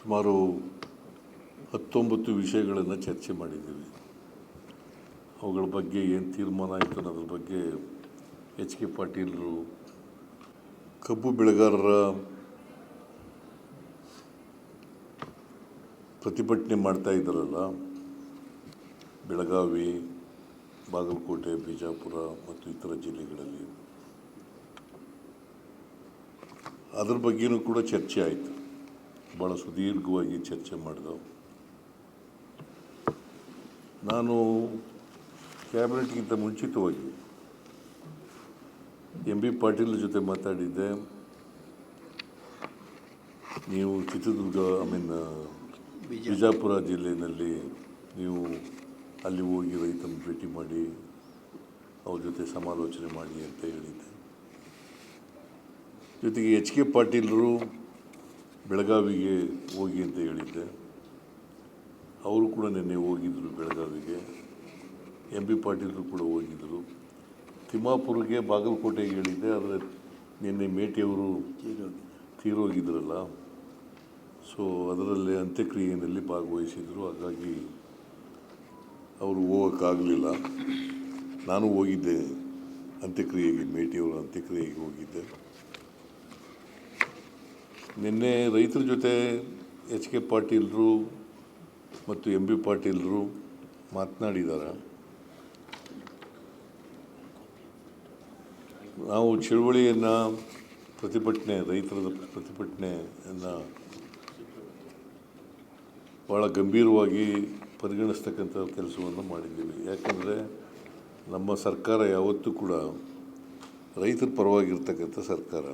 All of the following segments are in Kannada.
ಸುಮಾರು 19 ವಿಷಯಗಳನ್ನು ಚರ್ಚೆ ಮಾಡಿದ್ದೀವಿ. ಅವುಗಳ ಬಗ್ಗೆ ಏನು ತೀರ್ಮಾನ ಆಯಿತು ಅನ್ನೋದ್ರ ಬಗ್ಗೆ ಎಚ್ ಕೆ ಪಾಟೀಲರು ಕಬ್ಬು ಬೆಳೆಗಾರರ ಪ್ರತಿಭಟನೆ ಮಾಡ್ತಾ ಇದ್ದಾರಲ್ಲ, ಬೆಳಗಾವಿ, ಬಾಗಲಕೋಟೆ, ಬಿಜಾಪುರ ಮತ್ತು ಇತರ ಜಿಲ್ಲೆಗಳಲ್ಲಿ, ಅದ್ರ ಬಗ್ಗೆಯೂ ಕೂಡ ಚರ್ಚೆ ಆಯಿತು. ಭಾಳ ಸುದೀರ್ಘವಾಗಿ ಚರ್ಚೆ ಮಾಡಿದೆವು. ನಾನು ಕ್ಯಾಬಿನೆಟ್ಗಿಂತ ಮುಂಚಿತವಾಗಿ ಎಂ ಬಿ ಪಾಟೀಲ್ ಜೊತೆ ಮಾತಾಡಿದ್ದೆ. ನೀವು ಚಿತ್ರದುರ್ಗ ಬಿಜಾಪುರ ಜಿಲ್ಲೆಯಲ್ಲಿ ನೀವು ಅಲ್ಲಿ ಹೋಗಿ ರೈತನ ಭೇಟಿ ಮಾಡಿ ಅವ್ರ ಜೊತೆ ಸಮಾಲೋಚನೆ ಮಾಡಿ ಅಂತ ಹೇಳಿದ್ದೆ. ಜೊತೆಗೆ ಎಚ್ ಕೆ ಪಾಟೀಲರು ಬೆಳಗಾವಿಗೆ ಹೋಗಿ ಅಂತ ಹೇಳಿದ್ದೆ. ಅವರು ಕೂಡ ನಿನ್ನೆ ಹೋಗಿದ್ದರು ಬೆಳಗಾವಿಗೆ. ಎಂ ಬಿ ಪಾಟೀಲರು ಕೂಡ ಹೋಗಿದ್ದರು. ತಿಮ್ಮಾಪುರಿಗೆ, ಬಾಗಲಕೋಟೆಗೆ ಹೇಳಿದ್ದೆ. ಆದರೆ ನಿನ್ನೆ ಮೇಟಿಯವರು ತೀರೋಗಿದ್ರಲ್ಲ, ಸೊ ಅದರಲ್ಲಿ ಅಂತ್ಯಕ್ರಿಯೆಯಲ್ಲಿ ಭಾಗವಹಿಸಿದರು. ಹಾಗಾಗಿ ಅವರು ಹೋಗೋಕ್ಕಾಗಲಿಲ್ಲ. ನಾನು ಹೋಗಿದ್ದೆ ಅಂತ್ಯಕ್ರಿಯೆಗೆ, ಮೇಟಿಯವರ ಅಂತ್ಯಕ್ರಿಯೆಗೆ ಹೋಗಿದ್ದೆ. ನಿನ್ನೆ ರೈತರ ಜೊತೆ ಎಚ್ ಕೆ ಪಾಟೀಲರು ಮತ್ತು ಎಂ ಬಿ ಪಾಟೀಲರು ಮಾತನಾಡಿದ್ದಾರೆ. ನಾವು ಚಳುವಳಿಯನ್ನು, ರೈತರ ಪ್ರತಿಭಟನೆಯನ್ನು ಭಾಳ ಗಂಭೀರವಾಗಿ ಪರಿಗಣಿಸ್ತಕ್ಕಂಥ ಕೆಲಸವನ್ನು ಮಾಡಿದ್ದೀವಿ. ಯಾಕಂದರೆ ನಮ್ಮ ಸರ್ಕಾರ ಯಾವತ್ತೂ ಕೂಡ ರೈತರ ಪರವಾಗಿರ್ತಕ್ಕಂಥ ಸರ್ಕಾರ.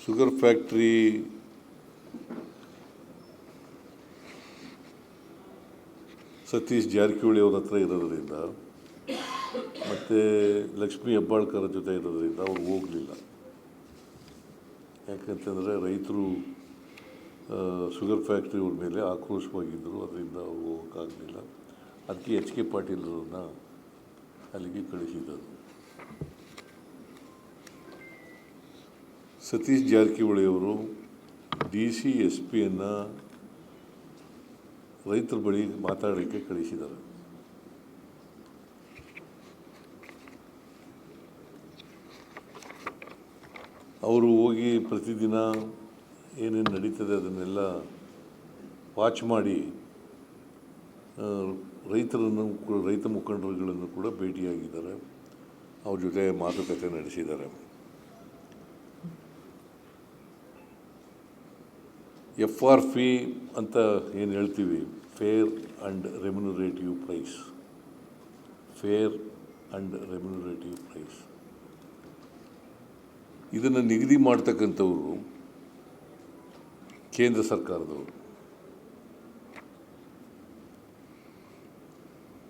ಶುಗರ್ ಫ್ಯಾಕ್ಟ್ರಿ ಸತೀಶ್ ಜಾರಕಿಹೊಳಿ ಅವ್ರ ಹತ್ರ ಇರೋದ್ರಿಂದ ಮತ್ತು ಲಕ್ಷ್ಮೀ ಹೆಬ್ಬಾಳ್ಕರ್ ಜೊತೆ ಇರೋದ್ರಿಂದ ಅವ್ರು ಹೋಗಲಿಲ್ಲ. ಯಾಕಂತಂದರೆ ರೈತರು ಶುಗರ್ ಫ್ಯಾಕ್ಟ್ರಿ ಅವ್ರ ಮೇಲೆ ಆಕ್ರೋಶವಾಗಿದ್ದರು. ಅದರಿಂದ ಅವ್ರು ಹೋಗೋಕ್ಕಾಗಲಿಲ್ಲ. ಅದಕ್ಕೆ ಎಚ್ ಕೆ ಪಾಟೀಲರನ್ನ ಅಲ್ಲಿಗೆ ಕಳಿಸಿದರು. ಸತೀಶ್ ಜಾರಕಿಹೊಳಿಯವರು DC SP ರೈತರ ಬಳಿ ಮಾತಾಡೋಕ್ಕೆ ಕಳಿಸಿದ್ದಾರೆ. ಅವರು ಹೋಗಿ ಪ್ರತಿದಿನ ಏನೇನು ನಡೀತದೆ ಅದನ್ನೆಲ್ಲ ವಾಚ್ ಮಾಡಿ ರೈತ ಮುಖಂಡರುಗಳನ್ನು ಕೂಡ ಭೇಟಿಯಾಗಿದ್ದಾರೆ. ಅವ್ರ ಜೊತೆ ಮಾತುಕತೆ ನಡೆಸಿದ್ದಾರೆ. FRP ಅಂತ ಏನು ಹೇಳ್ತೀವಿ, ಫೇರ್ ಆ್ಯಂಡ್ ರೆಮ್ಯುನರೇಟಿವ್ ಪ್ರೈಸ್, ಇದನ್ನು ನಿಗದಿ ಮಾಡ್ತಕ್ಕಂಥವರು ಕೇಂದ್ರ ಸರ್ಕಾರದವರು.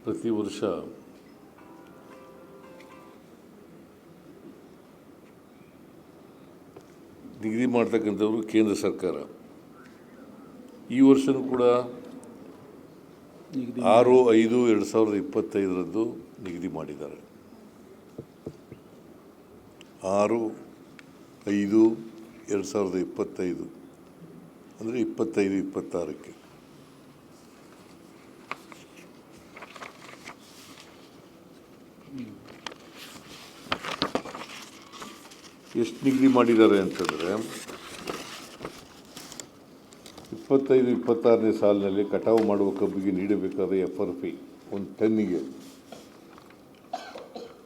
ಪ್ರತಿ ವರ್ಷ ನಿಗದಿ ಮಾಡ್ತಕ್ಕಂಥವರು ಕೇಂದ್ರ ಸರ್ಕಾರ. ಈ ವರ್ಷವೂ ಕೂಡ 6/5/2025 ನಿಗದಿ ಮಾಡಿದ್ದಾರೆ. 6/5/2025 ಅಂದರೆ 25-26ಕ್ಕೆ. ಎಷ್ಟು ನಿಗದಿ ಮಾಡಿದ್ದಾರೆ ಅಂತಂದರೆ 25-26ನೇ ಸಾಲಿನಲ್ಲಿ ಕಟಾವು ಮಾಡುವ ಕಬ್ಬಿಗೆ ನೀಡಬೇಕಾದ FRP ಒಂದು ಟನ್ನಿಗೆ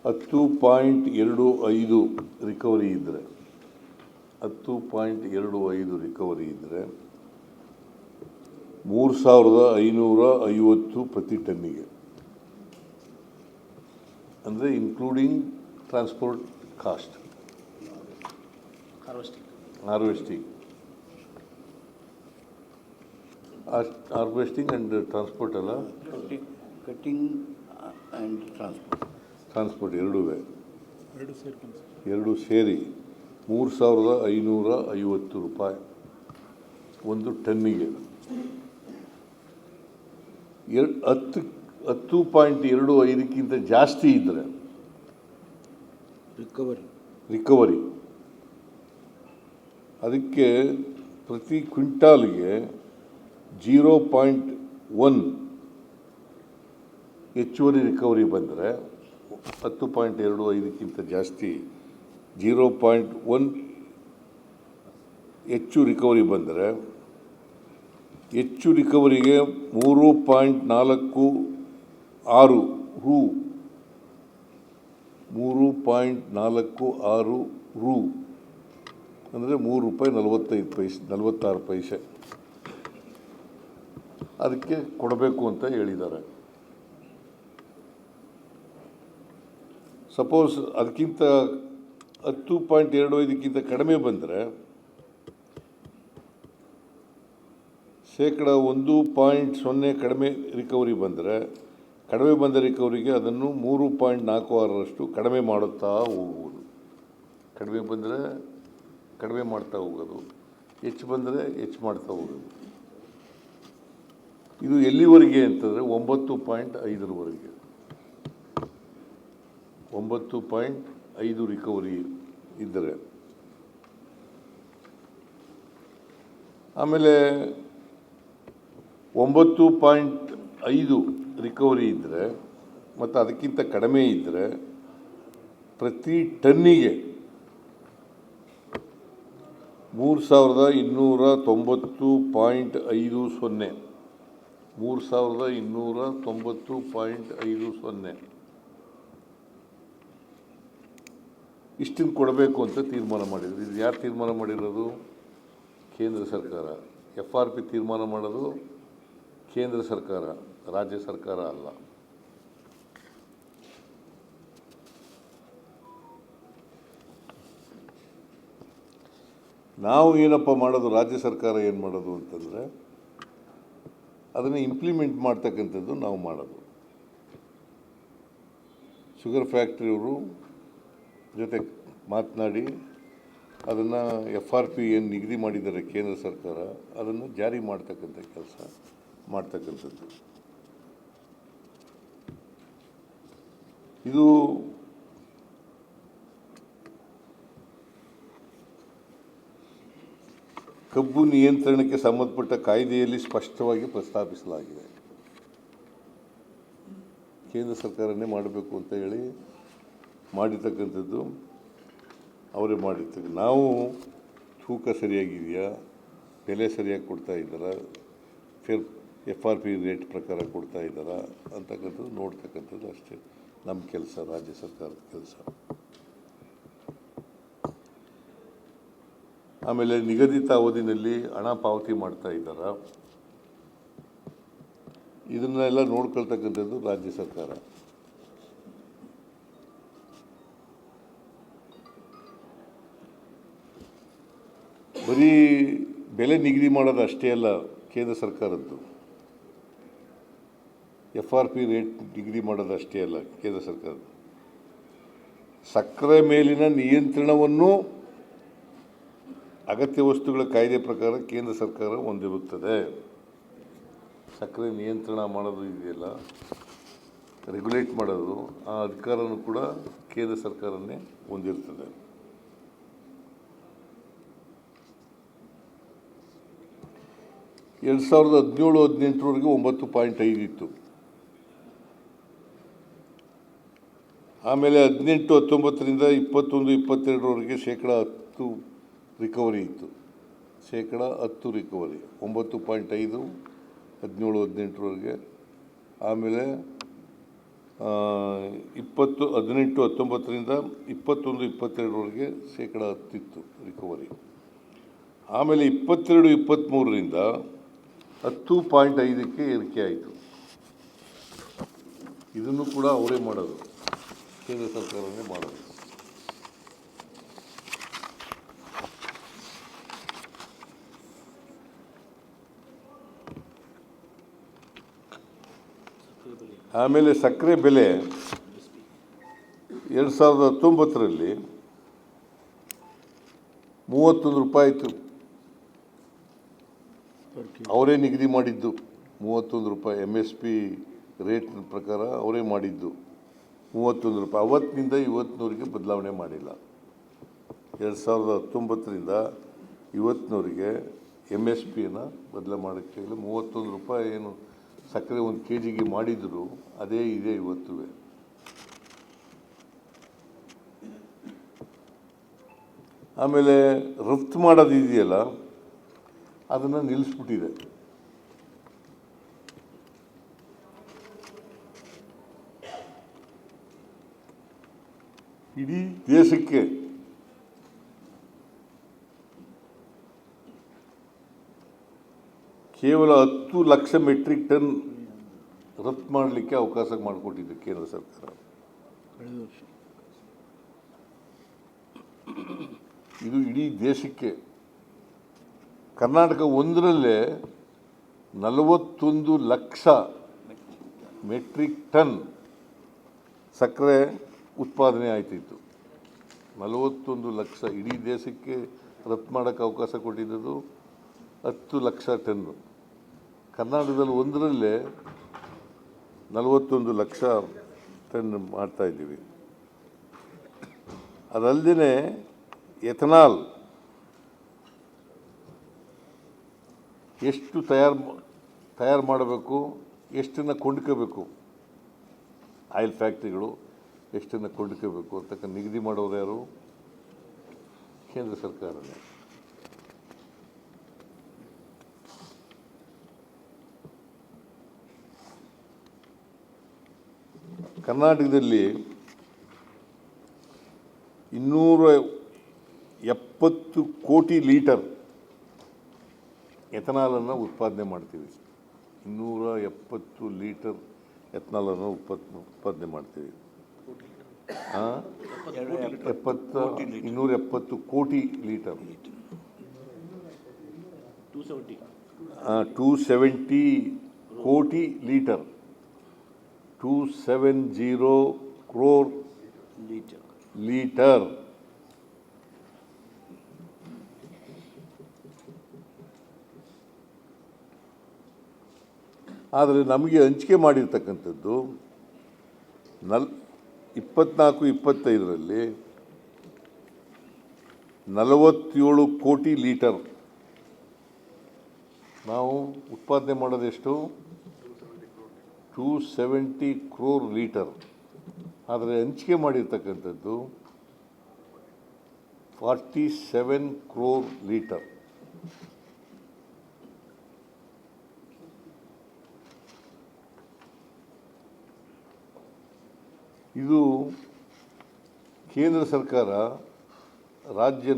10.25 ರಿಕವರಿ ಇದ್ದರೆ 3,550 ಪ್ರತಿ ಟನ್ನಿಗೆ, ಅಂದರೆ including transport cost, harvesting and transport ಅಲ್ಲ, ಕಟ್ಟಿಂಗ್ ಆ್ಯಂಡ್ ಟ್ರಾನ್ಸ್ಪೋರ್ಟ್ ಎರಡು ಸೇರಿ 3,550 ರೂಪಾಯಿ ಒಂದು ಟನ್ನಿಗೆ. 10.25ಕ್ಕಿಂತ ಜಾಸ್ತಿ ಇದ್ದರೆ ರಿಕವರಿ ಅದಕ್ಕೆ ಪ್ರತಿ ಕ್ವಿಂಟಾಲ್ಗೆ 0.1 ಹೆಚ್ಚುವರಿ ರಿಕವರಿ ಬಂದರೆ 10.25ಕ್ಕಿಂತ ಜಾಸ್ತಿ 0.1 ಹೆಚ್ಚು ರಿಕವರಿ ಬಂದರೆ ಹೆಚ್ಚು ರಿಕವರಿಗೆ 3.46 ರು 3.46 ರು ಅಂದರೆ ₹3.46 ಅದಕ್ಕೆ ಕೊಡಬೇಕು ಅಂತ ಹೇಳಿದ್ದಾರೆ. ಸಪೋಸ್ ಅದಕ್ಕಿಂತ 10.25ಕ್ಕಿಂತ ಕಡಿಮೆ ಬಂದರೆ 1% ಕಡಿಮೆ ರಿಕವರಿ ಬಂದರೆ ಕಡಿಮೆ ಬಂದ ರಿಕವರಿಗೆ ಅದನ್ನು 3.46ರಷ್ಟು ಕಡಿಮೆ ಮಾಡುತ್ತಾ ಹೋಗುವುದು. ಕಡಿಮೆ ಬಂದರೆ ಕಡಿಮೆ ಮಾಡ್ತಾ ಹೋಗೋದು, ಹೆಚ್ಚು ಬಂದರೆ ಹೆಚ್ಚು ಮಾಡ್ತಾ ಹೋಗೋದು. ಇದು ಎಲ್ಲಿವರೆಗೆ ಅಂತಂದರೆ 9.5ರವರೆಗೆ 9.5 ರಿಕವರಿ ಇದ್ದರೆ. ಆಮೇಲೆ 9.5 ರಿಕವರಿ ಇದ್ದರೆ ಮತ್ತು ಅದಕ್ಕಿಂತ ಕಡಿಮೆ ಇದ್ದರೆ ಪ್ರತಿ ಟನ್ನಿಗೆ 3,290.50 3,290.50 ಇಷ್ಟನ್ನು ಕೊಡಬೇಕು ಅಂತ ತೀರ್ಮಾನ ಮಾಡಿದ್ರು. ಇದು ಯಾರು ತೀರ್ಮಾನ ಮಾಡಿರೋದು? ಕೇಂದ್ರ ಸರ್ಕಾರ. FRP ತೀರ್ಮಾನ ಮಾಡೋದು ಕೇಂದ್ರ ಸರ್ಕಾರ, ರಾಜ್ಯ ಸರ್ಕಾರ ಅಲ್ಲ. ನಾವು ಏನಪ್ಪ ಮಾಡೋದು, ರಾಜ್ಯ ಸರ್ಕಾರ ಏನು ಮಾಡೋದು ಅಂತಂದರೆ ಅದನ್ನು ಇಂಪ್ಲಿಮೆಂಟ್ ಮಾಡ್ತಕ್ಕಂಥದ್ದು ನಾವು ಮಾಡೋದು. ಶುಗರ್ ಫ್ಯಾಕ್ಟ್ರಿಯವರು ಜೊತೆ ಮಾತನಾಡಿ ಅದನ್ನು FRP ಏನು ನಿಗದಿ ಮಾಡಿದ್ದಾರೆ ಕೇಂದ್ರ ಸರ್ಕಾರ, ಅದನ್ನು ಜಾರಿ ಮಾಡ್ತಕ್ಕಂಥ ಕೆಲಸ ಮಾಡ್ತಕ್ಕಂಥದ್ದು. ಇದು ಕಬ್ಬು ನಿಯಂತ್ರಣಕ್ಕೆ ಸಂಬಂಧಪಟ್ಟ ಕಾಯ್ದೆಯಲ್ಲಿ ಸ್ಪಷ್ಟವಾಗಿ ಪ್ರಸ್ತಾಪಿಸಲಾಗಿದೆ. ಕೇಂದ್ರ ಸರ್ಕಾರನೇ ಮಾಡಬೇಕು ಅಂತ ಹೇಳಿ ಮಾಡಿರ್ತಕ್ಕಂಥದ್ದು ಅವರೇ ಮಾಡಿರ್ತಕ್ಕ. ನಾವು ತೂಕ ಸರಿಯಾಗಿದೆಯಾ, ಬೆಲೆ ಸರಿಯಾಗಿ ಕೊಡ್ತಾ ಇದ್ದಾರಾ, FRP ರೇಟ್ ಪ್ರಕಾರ ಕೊಡ್ತಾ ಇದ್ದಾರಾ ಅಂತಕ್ಕಂಥದ್ದು ನೋಡ್ತಕ್ಕಂಥದ್ದು ಅಷ್ಟೇ ನಮ್ಮ ಕೆಲಸ, ರಾಜ್ಯ ಸರ್ಕಾರದ ಕೆಲಸ. ಆಮೇಲೆ ನಿಗದಿತ ಅವಧಿನಲ್ಲಿ ಹಣ ಪಾವತಿ ಮಾಡ್ತಾ ಇದ್ದಾರಾ, ಇದನ್ನೆಲ್ಲ ನೋಡ್ಕೊಳ್ತಕ್ಕಂಥದ್ದು ರಾಜ್ಯ ಸರ್ಕಾರ. ಬರೀ ಬೆಲೆ ನಿಗದಿ ಮಾಡೋದು ಅಷ್ಟೇ ಅಲ್ಲ ಕೇಂದ್ರ ಸರ್ಕಾರದ್ದು, FRP ರೇಟ್ ನಿಗದಿ ಮಾಡೋದು ಅಷ್ಟೇ ಅಲ್ಲ ಕೇಂದ್ರ ಸರ್ಕಾರದ್ದು, ಸಕ್ಕರೆ ಮೇಲಿನ ನಿಯಂತ್ರಣವನ್ನು ಅಗತ್ಯ ವಸ್ತುಗಳ ಕಾಯ್ದೆ ಪ್ರಕಾರ ಕೇಂದ್ರ ಸರ್ಕಾರ ಹೊಂದಿರುತ್ತದೆ. ಸಕ್ಕರೆ ನಿಯಂತ್ರಣ ಮಾಡೋದು ಇದೆಯಲ್ಲ, ರೆಗ್ಯುಲೇಟ್ ಮಾಡೋದು, ಆ ಅಧಿಕಾರನೂ ಕೂಡ ಕೇಂದ್ರ ಸರ್ಕಾರನೇ ಹೊಂದಿರ್ತದೆ. ಎರಡು 2017-18 9.5 ಇತ್ತು. ಆಮೇಲೆ 18-19ರಿಂದ 21-22 %10 ರಿಕವರಿ ಇತ್ತು. 10% ರಿಕವರಿ 9.5 17-18 ಆಮೇಲೆ 18-19ರಿಂದ 21-22 10% ಇತ್ತು ರಿಕವರಿ. ಆಮೇಲೆ 22-23ರಿಂದ 10.5ಕ್ಕೆ ಏರಿಕೆ ಆಯಿತು. ಇದನ್ನು ಕೂಡ ಅವರೇ ಮಾಡೋದು, ಕೇಂದ್ರ ಸರ್ಕಾರವೇ ಮಾಡೋದು. ಆಮೇಲೆ ಸಕ್ಕರೆ ಬೆಲೆ 2019ರಲ್ಲಿ 31 ರೂಪಾಯಿ ಇತ್ತು. ಅವರೇ ನಿಗದಿ ಮಾಡಿದ್ದು 31 ರೂಪಾಯಿ. MSP ರೇಟ್ ಪ್ರಕಾರ ಅವರೇ ಮಾಡಿದ್ದು 31 ರೂಪಾಯಿ. ಅವತ್ತಿನಿಂದ ಇವತ್ತಿನವರೆಗೆ ಬದಲಾವಣೆ ಮಾಡಿಲ್ಲ. 2019ರಿಂದ ಇವತ್ತಿನವರಿಗೆ MSPನ ಬದಲು ಮಾಡೋಕ್ಕೆ 31 ರೂಪಾಯಿ ಏನು ಸಕ್ಕರೆ 1 kgಗೆ ಮಾಡಿದ್ರು ಅದೇ ಇದೆ ಇವತ್ತು. ಆಮೇಲೆ ರಫ್ತು ಮಾಡೋದು ಇದೆಯಲ್ಲ ಅದನ್ನು ನಿಲ್ಲಿಸ್ಬಿಟ್ಟಿದೆ. ಇಡೀ ದೇಶಕ್ಕೆ ಕೇವಲ 10 ಲಕ್ಷ ಮೆಟ್ರಿಕ್ ಟನ್ ರಫ್ತು ಮಾಡಲಿಕ್ಕೆ ಅವಕಾಶ ಮಾಡಿಕೊಟ್ಟಿದೆ ಕೇಂದ್ರ ಸರ್ಕಾರ. ಇದು ಇಡೀ ದೇಶಕ್ಕೆ. ಕರ್ನಾಟಕ ಒಂದರಲ್ಲೇ 41 ಲಕ್ಷ ಮೆಟ್ರಿಕ್ ಟನ್ ಸಕ್ಕರೆ ಉತ್ಪಾದನೆ ಆಯ್ತಿತ್ತು. 41 ಲಕ್ಷ ಇಡೀ ದೇಶಕ್ಕೆ ರಫ್ತು ಮಾಡೋಕ್ಕೆ ಅವಕಾಶ ಕೊಟ್ಟಿದ್ದು 10 ಲಕ್ಷ ಟನ್ನು. ಕರ್ನಾಟಕದಲ್ಲಿ ಒಂದರಲ್ಲೇ 41 ಲಕ್ಷ ಟನ್ ಮಾಡ್ತಾಯಿದ್ದೀವಿ. ಅದಲ್ಲದೆ ಎಥನಾಲ್ ಎಷ್ಟು ತಯಾರು ಮಾಡಬೇಕು, ಎಷ್ಟನ್ನು ಕೊಂಡ್ಕೋಬೇಕು, ಆಯಿಲ್ ಫ್ಯಾಕ್ಟ್ರಿಗಳು ಎಷ್ಟನ್ನು ಕೊಂಡ್ಕೋಬೇಕು ಅಂತಕ್ಕ ನಿಗದಿ ಮಾಡೋರು ಯಾರು? ಕೇಂದ್ರ ಸರ್ಕಾರನೇ. ಕರ್ನಾಟಕದಲ್ಲಿ 270 ಕೋಟಿ ಲೀಟರ್ ಎಥನಾಲನ್ನು ಉತ್ಪಾದನೆ ಮಾಡ್ತೀವಿ. 270 ಲೀಟರ್ ಎಥನಾಲನ್ನು ಉತ್ಪಾದನೆ ಮಾಡ್ತೀವಿ. 270 ಕೋಟಿ ಲೀಟರ್, 270 ಕೋಟಿ ಲೀಟರ್, 270 crore ಲೀಟರ್. ಆದರೆ ನಮಗೆ ಹಂಚಿಕೆ ಮಾಡಿರ್ತಕ್ಕಂಥದ್ದು 24-25ರಲ್ಲಿ 47 ಕೋಟಿ ಲೀಟರ್. ನಾವು ಉತ್ಪಾದನೆ ಮಾಡೋದೆಷ್ಟು? 270 crore ಲೀಟರ್. ಆದರೆ ಹಂಚಿಕೆ ಮಾಡಿರ್ತಕ್ಕಂಥದ್ದು 47 crore ಲೀಟರ್. ಇದು ಕೇಂದ್ರ ಸರ್ಕಾರ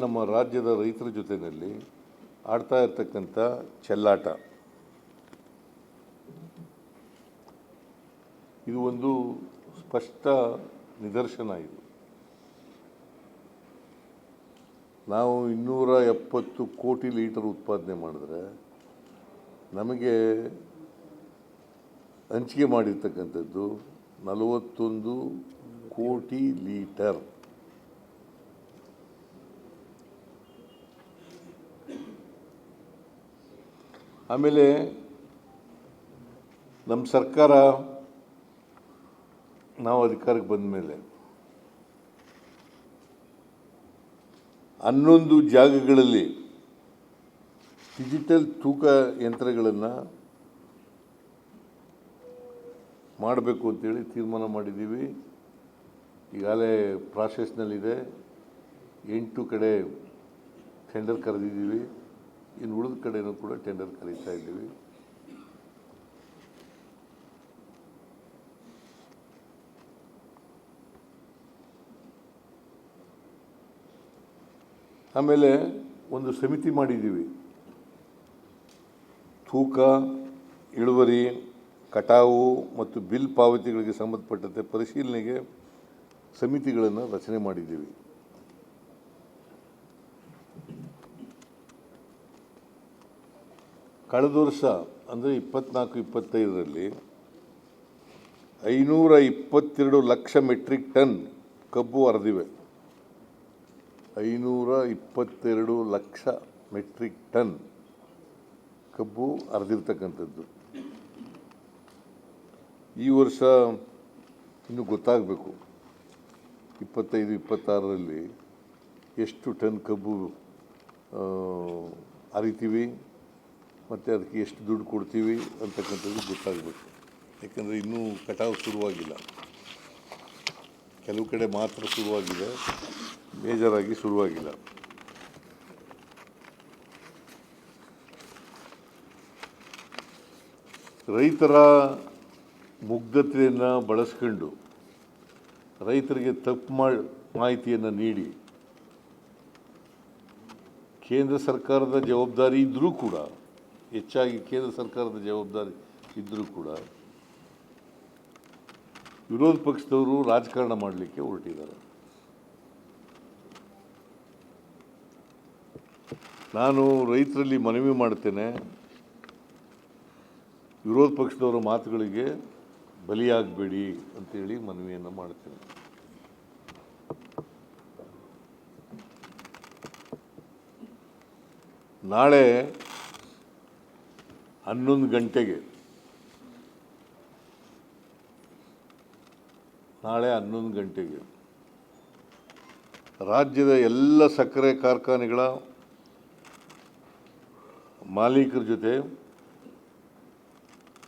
ನಮ್ಮ ರಾಜ್ಯದ ರೈತರ ಜೊತೆಯಲ್ಲಿ ಆಡ್ತಾ ಇರ್ತಕ್ಕಂಥ ಚೆಲ್ಲಾಟ. ಇದು ಒಂದು ಸ್ಪಷ್ಟ ನಿದರ್ಶನ. ಇದು ನಾವು 270 ಕೋಟಿ ಲೀಟರ್ ಉತ್ಪಾದನೆ ಮಾಡಿದ್ರೆ ನಮಗೆ ಹಂಚಿಕೆ ಮಾಡಿರ್ತಕ್ಕಂಥದ್ದು 41 ಕೋಟಿ ಲೀಟರ್. ಆಮೇಲೆ ನಮ್ಮ ಸರ್ಕಾರ ನಾವು ಅಧಿಕಾರಕ್ಕೆ ಬಂದ ಮೇಲೆ 11 ಜಾಗಗಳಲ್ಲಿ ಡಿಜಿಟಲ್ ತೂಕ ಯಂತ್ರಗಳನ್ನು ಮಾಡಬೇಕು ಅಂತೇಳಿ ತೀರ್ಮಾನ ಮಾಡಿದ್ದೀವಿ. ಈಗಾಗಲೇ ಪ್ರಾಸೆಸ್ನಲ್ಲಿದೆ. 8 ಕಡೆ ಟೆಂಡರ್ ಕರೆದಿದ್ದೀವಿ. ಇನ್ನು ಉಳಿದ ಕಡೆಯೂ ಕೂಡ ಟೆಂಡರ್ ಕರೀತಾ ಇದ್ದೀವಿ. ಆಮೇಲೆ ಒಂದು ಸಮಿತಿ ಮಾಡಿದ್ದೀವಿ. ತೂಕ, ಇಳುವರಿ, ಕಟಾವು ಮತ್ತು ಬಿಲ್ ಪಾವತಿಗಳಿಗೆ ಸಂಬಂಧಪಟ್ಟಂತೆ ಪರಿಶೀಲನೆಗೆ ಸಮಿತಿಗಳನ್ನು ರಚನೆ ಮಾಡಿದ್ದೀವಿ. ಕಳೆದ ವರ್ಷ ಅಂದರೆ 24-25ರಲ್ಲಿ 522 ಲಕ್ಷ ಮೆಟ್ರಿಕ್ ಟನ್ ಕಬ್ಬು ಹರಿದಿವೆ. 522 ಲಕ್ಷ ಮೆಟ್ರಿಕ್ ಟನ್ ಕಬ್ಬು ಹರಿದಿರ್ತಕ್ಕಂಥದ್ದು. ಈ ವರ್ಷ ಇನ್ನೂ ಗೊತ್ತಾಗಬೇಕು 25-26ರಲ್ಲಿ ಎಷ್ಟು ಟನ್ ಕಬ್ಬು ಅರಿತೀವಿ ಮತ್ತು ಅದಕ್ಕೆ ಎಷ್ಟು ದುಡ್ಡು ಕೊಡ್ತೀವಿ ಅಂತಕ್ಕಂಥದ್ದು ಗೊತ್ತಾಗಬೇಕು. ಯಾಕಂದರೆ ಇನ್ನೂ ಕಟಾವು ಶುರುವಾಗಿಲ್ಲ. ಕೆಲವು ಕಡೆ ಮಾತ್ರ ಶುರುವಾಗಿದೆ, ಬೇಜಾರಾಗಿ ಶುರುವಾಗಿಲ್ಲ. ರೈತರ ಮುಗ್ಧತೆಯನ್ನು ಬಳಸ್ಕೊಂಡು ರೈತರಿಗೆ ತಪ್ಪು ಮಾಹಿತಿಯನ್ನು ನೀಡಿ ಕೇಂದ್ರ ಸರ್ಕಾರದ ಜವಾಬ್ದಾರಿ ಇದ್ದರೂ ಕೂಡ, ಹೆಚ್ಚಾಗಿ ಕೇಂದ್ರ ಸರ್ಕಾರದ ಜವಾಬ್ದಾರಿ ಇದ್ದರೂ ಕೂಡ ವಿರೋಧ ಪಕ್ಷದವರು ರಾಜಕಾರಣ ಮಾಡಲಿಕ್ಕೆ ಹೊರಟಿದ್ದಾರೆ. ನಾನು ರೈತರಲ್ಲಿ ಮನವಿ ಮಾಡ್ತೇನೆ, ವಿರೋಧ ಪಕ್ಷದವರ ಮಾತುಗಳಿಗೆ ಬಲಿಯಾಗಬೇಡಿ ಅಂತೇಳಿ ಮನವಿಯನ್ನು ಮಾಡ್ತೇನೆ. ನಾಳೆ 11 ಗಂಟೆಗೆ ರಾಜ್ಯದ ಎಲ್ಲ ಸಕ್ಕರೆ ಕಾರ್ಖಾನೆಗಳ ಮಾಲೀಕರ ಜೊತೆ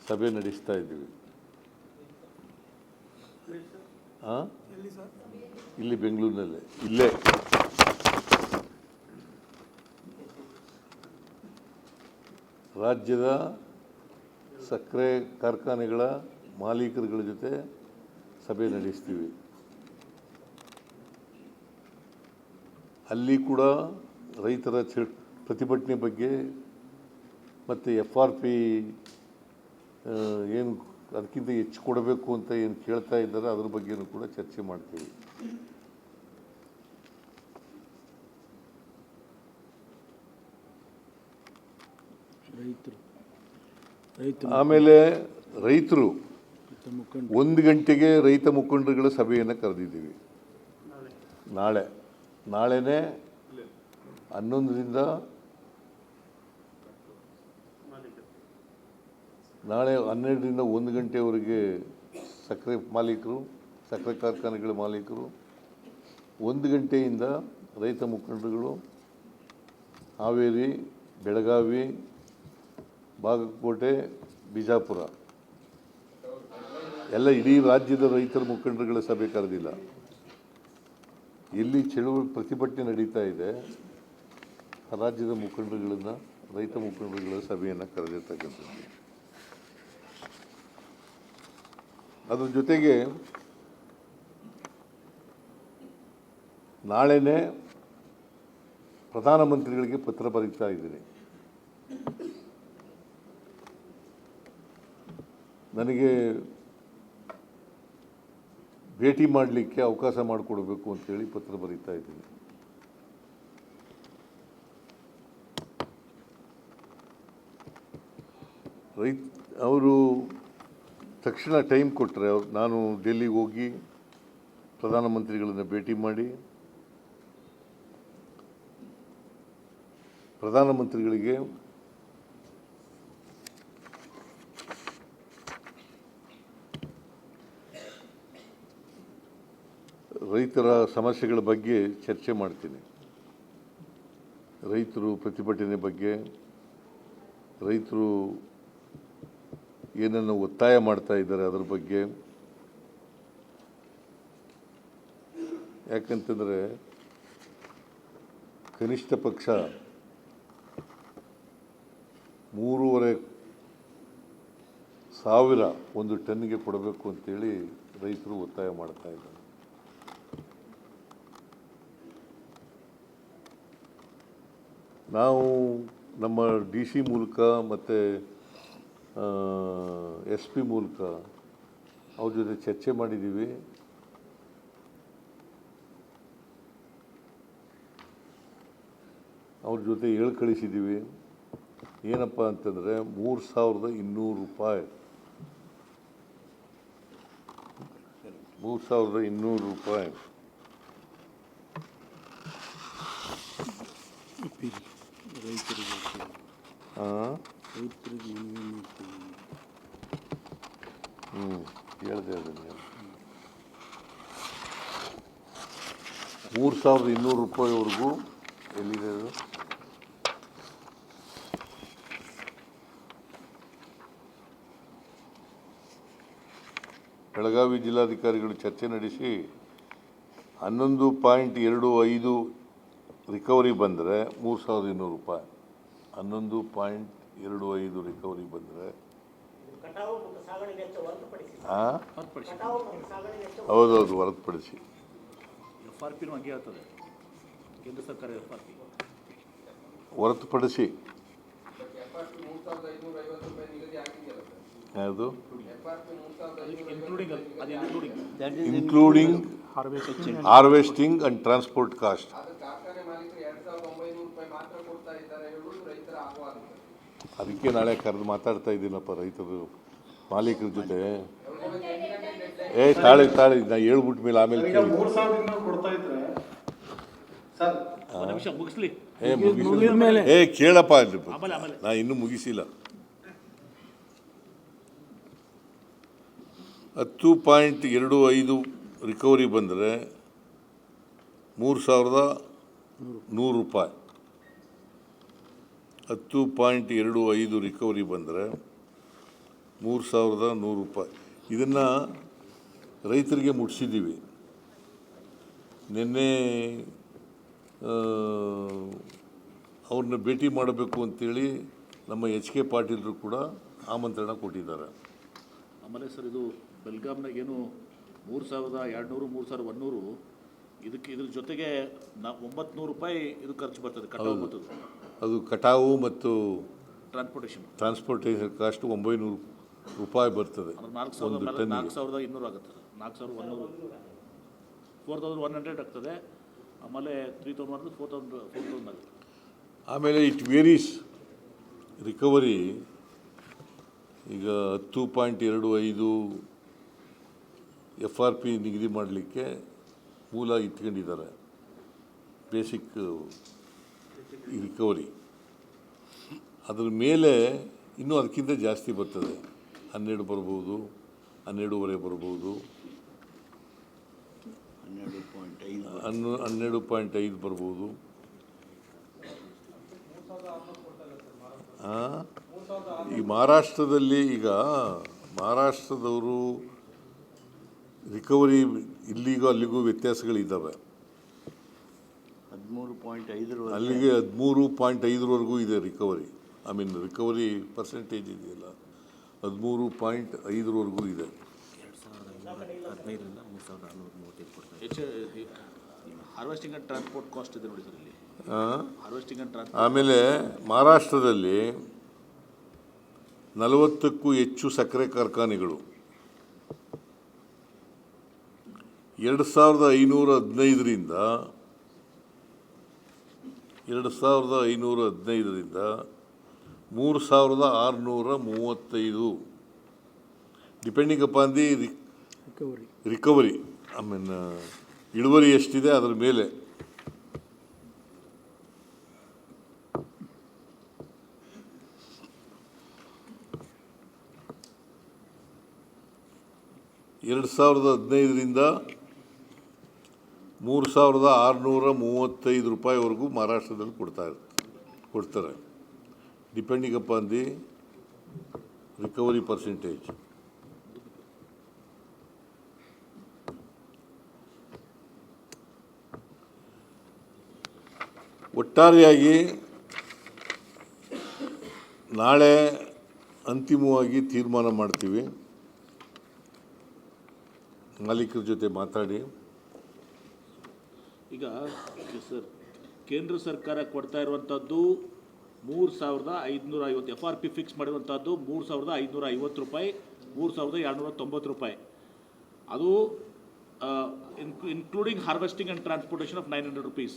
ಸಭೆ ನಡೆಸ್ತಾ ಇದ್ದೀವಿ. ಇಲ್ಲಿ ಬೆಂಗಳೂರಿನಲ್ಲೇ, ಇಲ್ಲೇ ರಾಜ್ಯದ ಸಕ್ಕರೆ ಕಾರ್ಖಾನೆಗಳ ಮಾಲೀಕರುಗಳ ಜೊತೆ ಸಭೆ ನಡೆಸ್ತೀವಿ. ಅಲ್ಲಿ ಕೂಡ ರೈತರ ಪ್ರತಿಭಟನೆ ಬಗ್ಗೆ ಮತ್ತು FRP ಏನು ಅದಕ್ಕಿಂತ ಹೆಚ್ಚು ಕೊಡಬೇಕು ಅಂತ ಏನು ಕೇಳ್ತಾ ಇದ್ದಾರೆ ಅದ್ರ ಬಗ್ಗೆನೂ ಕೂಡ ಚರ್ಚೆ ಮಾಡ್ತೀವಿ. ಆಮೇಲೆ ರೈತರು 1 ಗಂಟೆಗೆ ರೈತ ಮುಖಂಡರುಗಳ ಸಭೆಯನ್ನು ಕರೆದಿದ್ದೀವಿ. ನಾಳೆನೇ 11ರಿಂದ ನಾಳೆ 12ರಿಂದ 1 ಗಂಟೆವರೆಗೆ ಸಕ್ಕರೆ ಕಾರ್ಖಾನೆಗಳ ಮಾಲೀಕರು, 1 ಗಂಟೆಯಿಂದ ರೈತ ಮುಖಂಡರುಗಳು ಹಾವೇರಿ, ಬೆಳಗಾವಿ, ಬಾಗಲಕೋಟೆ, ಬಿಜಾಪುರ ಎಲ್ಲ ಇಡೀ ರಾಜ್ಯದ ರೈತರ ಮುಖಂಡರುಗಳ ಸಭೆ ಕರೆದಿಲ್ಲ. ಎಲ್ಲಿ ಪ್ರತಿಭಟನೆ ನಡೀತಾ ಇದೆ ರಾಜ್ಯದ ರೈತ ಮುಖಂಡರುಗಳ ಸಭೆಯನ್ನು ಕರೆದಿರ್ತಕ್ಕಂಥದ್ದು. ಅದ್ರ ಜೊತೆಗೆ ನಾಳೆನೇ ಪ್ರಧಾನಮಂತ್ರಿಗಳಿಗೆ ಪತ್ರ ಬರೀತಾ ಇದ್ದೀನಿ. ನನಗೆ ಭೇಟಿ ಮಾಡಲಿಕ್ಕೆ ಅವಕಾಶ ಮಾಡಿಕೊಡ್ಬೇಕು ಅಂತೇಳಿ ಪತ್ರ ಬರೀತಾ ಇದ್ದೀನಿ. ಅವರು ತಕ್ಷಣ ಟೈಮ್ ಕೊಟ್ಟರೆ ನಾನು ಡೆಲ್ಲಿಗೆ ಹೋಗಿ ಪ್ರಧಾನಮಂತ್ರಿಗಳನ್ನು ಭೇಟಿ ಮಾಡಿ ಪ್ರಧಾನಮಂತ್ರಿಗಳಿಗೆ ರೈತರ ಸಮಸ್ಯೆಗಳ ಬಗ್ಗೆ ಚರ್ಚೆ ಮಾಡ್ತೀನಿ. ರೈತರು ಪ್ರತಿಭಟನೆ ಬಗ್ಗೆ, ರೈತರು ಏನನ್ನು ಒತ್ತಾಯ ಮಾಡ್ತಾ ಇದ್ದಾರೆ ಅದರ ಬಗ್ಗೆ. ಯಾಕಂತಂದರೆ ಕನಿಷ್ಠ ಪಕ್ಷ 3,500 ಒಂದು ಟನ್ನಿಗೆ ಕೊಡಬೇಕು ಅಂತೇಳಿ ರೈತರು ಒತ್ತಾಯ ಮಾಡ್ತಾ ಇದ್ದಾರೆ. ನಾವು ನಮ್ಮ DC ಮೂಲಕ ಮತ್ತು SP ಮೂಲಕ ಅವ್ರ ಜೊತೆ ಚರ್ಚೆ ಮಾಡಿದ್ದೀವಿ. ಅವ್ರ ಜೊತೆ ಕಳಿಸಿದ್ದೀವಿ. ಏನಪ್ಪ ಅಂತಂದರೆ 3,200 ರೂಪಾಯಿ 3,200 ರೂಪಾಯಿ ಹೇಳಿದೆ ಅದನ್ನು. 3,200 ರೂಪಾಯಿವರೆಗೂ ಎಲ್ಲಿದೆ ಅದು ಬೆಳಗಾವಿ ಜಿಲ್ಲಾಧಿಕಾರಿಗಳು ಚರ್ಚೆ ನಡೆಸಿ 11.25 ರಿಕವರಿ ಬಂದರೆ 3,200 ರೂಪಾಯಿ. 11.25 ರಿಕವರಿ ಬಂದರೆ ಹೌದೌದು ಹೊರತುಪಡಿಸಿ FRP ಹಂಗೆ ಆಗ್ತದೆ. ಕೇಂದ್ರ ಸರ್ಕಾರ FRP ಹೊರತುಪಡಿಸಿ ಯಾವುದು including harvesting and transport cost. ಅದಕ್ಕೆ ನಾಳೆ ಕರೆದು ಮಾತಾಡ್ತಾ ಇದ್ದೀನಪ್ಪ ರೈತರು ಮಾಲೀಕರ ಜೊತೆ. ತಾಳಿ ನಾ ಹೇಳ್ಬಿಟ್ಟ ಮೇಲೆ ಆಮೇಲೆ ಕೇಳಿ. ನಿಮಿಷ ಮುಗಿಸ್ಲಿ. ಕೇಳಪ್ಪ, ನಾ ಇನ್ನೂ ಮುಗಿಸಿಲ್ಲ. 10.25 ರಿಕವರಿ ಬಂದರೆ 3,100 ರೂಪಾಯಿ. 10.25 ರಿಕವರಿ ಬಂದರೆ 3,100 ರೂಪಾಯಿ. ಇದನ್ನು ರೈತರಿಗೆ ಮುಟ್ಟಿಸಿದ್ದೀವಿ. ನಿನ್ನೆ ಅವ್ರನ್ನ ಭೇಟಿ ಮಾಡಬೇಕು ಅಂತೇಳಿ ನಮ್ಮ HK ಪಾಟೀಲರು ಕೂಡ ಆಮಂತ್ರಣ ಕೊಟ್ಟಿದ್ದಾರೆ. ಆಮೇಲೆ ಸರ್, ಇದು ಬೆಲ್ಗಾಮ್ನಾಗ ಏನು 3,200 3,100 ಇದ್ರ ಜೊತೆಗೆ 900 ರೂಪಾಯಿ ಇದು ಖರ್ಚು ಬರ್ತದೆ ಕಟಾವು ಮತ್ತು ಅದು ಕಟಾವು ಮತ್ತು ಟ್ರಾನ್ಸ್ಪೋರ್ಟೇಷನ್ ಕಾಸ್ಟ್ 900 ರೂಪಾಯಿ ಬರ್ತದೆ. 4,200 ಆಗುತ್ತೆ. 4,100 4,100 ಆಗ್ತದೆ. ಆಮೇಲೆ 3,000 4,000 ಆಗುತ್ತೆ. ಆಮೇಲೆ ಇಟ್ ವೇರೀಸ್ ರಿಕವರಿ. ಈಗ 10.25 FRP ನಿಗದಿ ಮಾಡಲಿಕ್ಕೆ ಮೂಲ ಇಟ್ಕೊಂಡಿದ್ದಾರೆ, ಬೇಸಿಕ್ ರಿಕವರಿ. ಅದ್ರ ಮೇಲೆ ಇನ್ನೂ ಅದಕ್ಕಿಂತ ಜಾಸ್ತಿ ಬರ್ತದೆ. 12 ಬರ್ಬೋದು, 12.5 ಬರ್ಬೋದು, 12.5 ಬರ್ಬೋದು. ಈ ಮಹಾರಾಷ್ಟ್ರದವರು ರಿಕವರಿ ಇಲ್ಲಿಗೂ ಅಲ್ಲಿಗೂ ವ್ಯತ್ಯಾಸಗಳಿದ್ದಾವೆ. 13.5 ಅಲ್ಲಿಗೆ 13.5ವರೆಗೂ ಇದೆ ರಿಕವರಿ. ರಿಕವರಿ ಪರ್ಸೆಂಟೇಜ್ ಇದೆಯಲ್ಲ 13.5ವರೆಗೂ ಇದೆ. 2015 ಹಾರ್ವೆಸ್ಟಿಂಗ್ ಆ್ಯಂಡ್ ಟ್ರಾನ್ಸ್ಪೋರ್ಟ್ ಕಾಸ್ಟ್ ಇದೆ ನೋಡಿ ಸರ್ ಇಲ್ಲಿ. Harvesting and transport. ಆಮೇಲೆ ಮಹಾರಾಷ್ಟ್ರದಲ್ಲಿ 40ಕ್ಕೂ ಹೆಚ್ಚು ಸಕ್ಕರೆ ಕಾರ್ಖಾನೆಗಳು 2,515ರಿಂದ 3,635 ಡಿಪೆಂಡಿಂಗ್ ಅಪಾನ್ ದಿ ರಿಕವರಿ. ಇಳುವರಿ ಎಷ್ಟಿದೆ ಅದರ ಮೇಲೆ. $2015ರಿಂದ 3,635 ರೂಪಾಯಿವರೆಗೂ ಮಹಾರಾಷ್ಟ್ರದಲ್ಲಿ ಕೊಡ್ತಾರೆ, depending upon the recovery percentage. ಒಟ್ಟಾರೆಯಾಗಿ ನಾಳೆ ಅಂತಿಮವಾಗಿ ತೀರ್ಮಾನ ಮಾಡ್ತೀವಿ. ಮಾಲೀಕರ ಜೊತೆ ಮಾತಾಡಿ. ಈಗ ಸರ್, ಕೇಂದ್ರ ಸರ್ಕಾರ ಕೊಡ್ತಾ ಇರುವಂಥದ್ದು 3,550 FRP ಫಿಕ್ಸ್ ಮಾಡಿರುವಂಥದ್ದು 3,550 ರೂಪಾಯಿ, 3,290 ರೂಪಾಯಿ. ಅದು including harvesting and transportation of 900 rupees.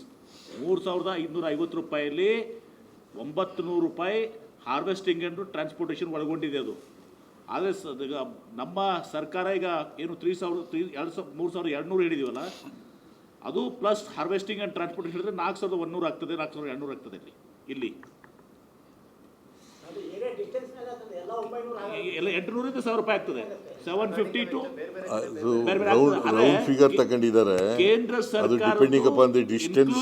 3,550 ರೂಪಾಯಲ್ಲಿ 900 ರೂಪಾಯಿ ಹಾರ್ವೆಸ್ಟಿಂಗ್ ಆ್ಯಂಡ್ ಟ್ರಾನ್ಸ್ಪೋರ್ಟೇಷನ್ ಒಳಗೊಂಡಿದೆ ಅದು. ಆದರೆ ಈಗ ನಮ್ಮ ಸರ್ಕಾರ ಈಗ ಏನು 3,200 ಹೇಳಿದೀವಲ್ಲ, ಅದು ಪ್ಲಸ್ ಹಾರ್ವೆಸ್ಟಿಂಗ್ ಆ್ಯಂಡ್ ಟ್ರಾನ್ಸ್ಪೋರ್ಟೇಷನ್ ಹೇಳಿದ್ರೆ 4,100 ಆಗ್ತದೆ, 4,200 ಆಗ್ತದೆ ಇಲ್ಲಿ. ಎಲ್ಲ 800ರಿಂದ 1,000 ರೂಪಾಯಿ ಆಗ್ತದೆ. 750 ಟು ರೌಂಡ್ ಫಿಗರ್ ತಗೊಂಡಿದ್ದಾರೆ. ಕೇಂದ್ರ ಸರ್ಕಾರ depending upon the distance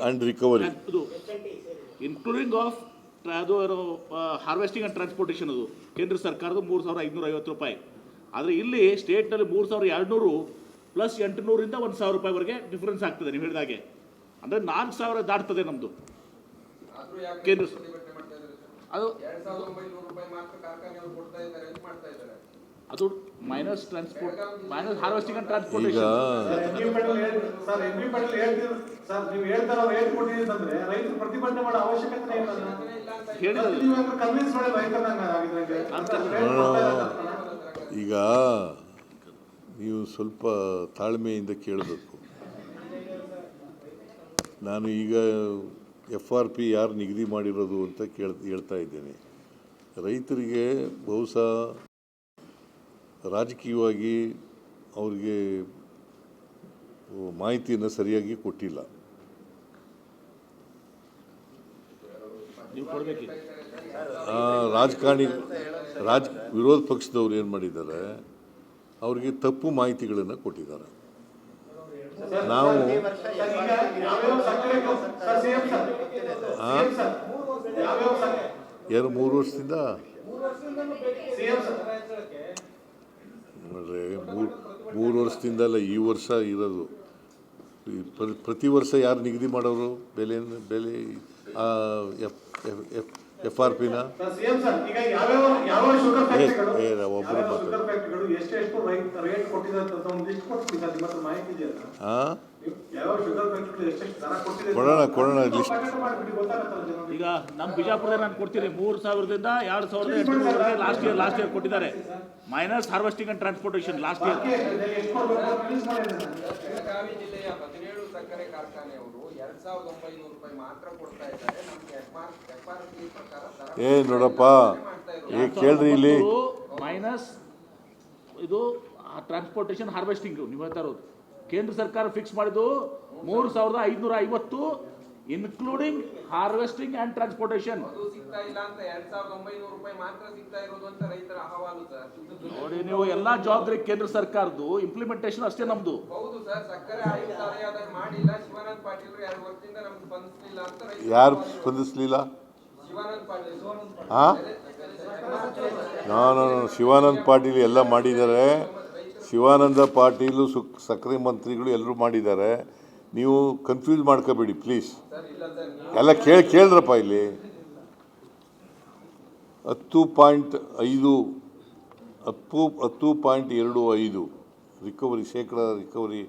and recovery including of ಅದು ಹಾರ್ವೆಸ್ಟಿಂಗ್ ಆ್ಯಂಡ್ ಟ್ರಾನ್ಸ್ಪೋರ್ಟೇಷನ್. ಅದು ಕೇಂದ್ರ ಸರ್ಕಾರದ 3,550 ರೂಪಾಯಿ. ಆದರೆ ಇಲ್ಲಿ ಸ್ಟೇಟ್ನಲ್ಲಿ 3,200 ಪ್ಲಸ್ 800 1,000 ರೂಪಾಯಿವರೆಗೆ ಡಿಫ್ರೆನ್ಸ್ ಆಗ್ತದೆ ನೀವು ಹೇಳಿದಾಗೆ. ಅಂದರೆ 4,000 ದಾಟ್ತದೆ ನಮ್ಮದು ಕೇಂದ್ರ. ಅದು ಅದು minus transport, minus harvesting and transportation. ಈಗ ನೀವು ಸ್ವಲ್ಪ ತಾಳ್ಮೆಯಿಂದ ಕೇಳಬೇಕು. ನಾನು ಈಗ FRP ಯಾರು ನಿಗದಿ ಮಾಡಿರೋದು ಅಂತ ಹೇಳ್ತಾ ಇದ್ದೇನೆ. ರೈತರಿಗೆ ಬಹುಶಃ ರಾಜಕೀಯವಾಗಿ ಅವ್ರಿಗೆ ಮಾಹಿತಿಯನ್ನು ಸರಿಯಾಗಿ ಕೊಟ್ಟಿಲ್ಲ. ವಿರೋಧ ಪಕ್ಷದವ್ರು ಏನು ಮಾಡಿದ್ದಾರೆ, ಅವರಿಗೆ ತಪ್ಪು ಮಾಹಿತಿಗಳನ್ನು ಕೊಟ್ಟಿದ್ದಾರೆ. ನಾವು ಏನು 3 ವರ್ಷದಿಂದ ನೋಡ್ರಿ, 3 ವರ್ಷದಿಂದಲ್ಲ, ಈ ವರ್ಷ ಇರೋದು. ಪ್ರತಿ ವರ್ಷ ಯಾರು ನಿಗದಿ ಮಾಡೋರು ಬೆಲೆ FRPನ? ಒಬ್ಬರು ಕೊಡೋಣ ಲಿಸ್ಟ್. ಈಗ ನಮ್ಮ ಬಿಜಾಪುರದಲ್ಲಿ ನಾನು ಕೊಡ್ತೀನಿ 3,000ದಿಂದ 2,800 ಲಾಸ್ಟ್ ಇಯರ್ ಕೊಟ್ಟಿದ್ದಾರೆ. Minus harvesting and transportation last year. Belagavi ಜಿಲ್ಲೆಯ 17 ಸಕ್ಕರೆ ಕಾರ್ಖಾನೆಯವರು 2,900 ರೂಪಾಯಿ ಮಾತ್ರ ಕೊಡ್ತಾ ಇದ್ದಾರೆ. ನಮ್ಗೆ FRP ಪ್ರಕಾರ ನೋಡಪ್ಪ, ಕೇಳ್ರಿ ಇಲ್ಲಿ ಮೈನಸ್ ಇದು ಟ್ರಾನ್ಸ್ಪೋರ್ಟೇಷನ್ ಹಾರ್ವೆಸ್ಟಿಂಗ್ ನೀವು ಹೇಳ್ತಾ ಇರೋದು. ಕೇಂದ್ರ ಸರ್ಕಾರ ಫಿಕ್ಸ್ ಮಾಡಿದ್ದು 3,550 ಇನ್ಕ್ಲೂಡಿಂಗ್ ಹಾರ್ವೆಸ್ಟಿಂಗ್ ಅಂಡ್ ಟ್ರಾನ್ಸ್ಪೋರ್ಟೇಷನ್. ಅದು ಸಿಗ್ತಾ ಇಲ್ಲ ಅಂತ 2,900 ರೂಪಾಯಿ ಮಾತ್ರ ಸಿಗ್ತಾ ಇರೋದು ಅಂತ ರೈತರ ಅಹವಾಲು ಸರ್. ನೋಡಿ, ನೀವು ಎಲ್ಲಾ ಜವಾಬ್ದಾರಿ ಕೇಂದ್ರ ಸರ್ಕಾರದ್ದು, ಇಂಪ್ಲಿಮೆಂಟೇಷನ್ ಅಷ್ಟೇ ನಮ್ದು. ಹೌದು ಸರ್, ಸಕ್ಕರೆ ಆಯುಕ್ತ ಆದಾಯ ಮಾಡಿಲ್ಲ. ಶಿವಾನಂದ ಪಾಟೀಲ್ 2 ವರ್ಷದಿಂದ ನಮ್ಗೆ ಸ್ಪಂದಿಸಲಿಲ್ಲ ಅಂತ ಯಾರು ಸ್ಪಂದಿಸಲಿಲ್ಲ? ಶಿವಾನಂದ ಪಾಟೀಲ್. ಶಿವಾನಂದ ಪಾಟೀಲ್ ಎಲ್ಲ ಮಾಡಿದ್ದಾರೆ. ಶಿವಾನಂದ ಪಾಟೀಲು ಸಕ್ಕರೆ ಮಂತ್ರಿಗಳು ಎಲ್ಲರೂ ಮಾಡಿದ್ದಾರೆ. ನೀವು ಕನ್ಫ್ಯೂಸ್ ಮಾಡ್ಕೋಬೇಡಿ ಪ್ಲೀಸ್. ಎಲ್ಲ ಕೇಳ್ರಪ್ಪ. ಇಲ್ಲಿ 10.25 ರಿಕವರಿ, ಶೇಕಡ ರಿಕವರಿ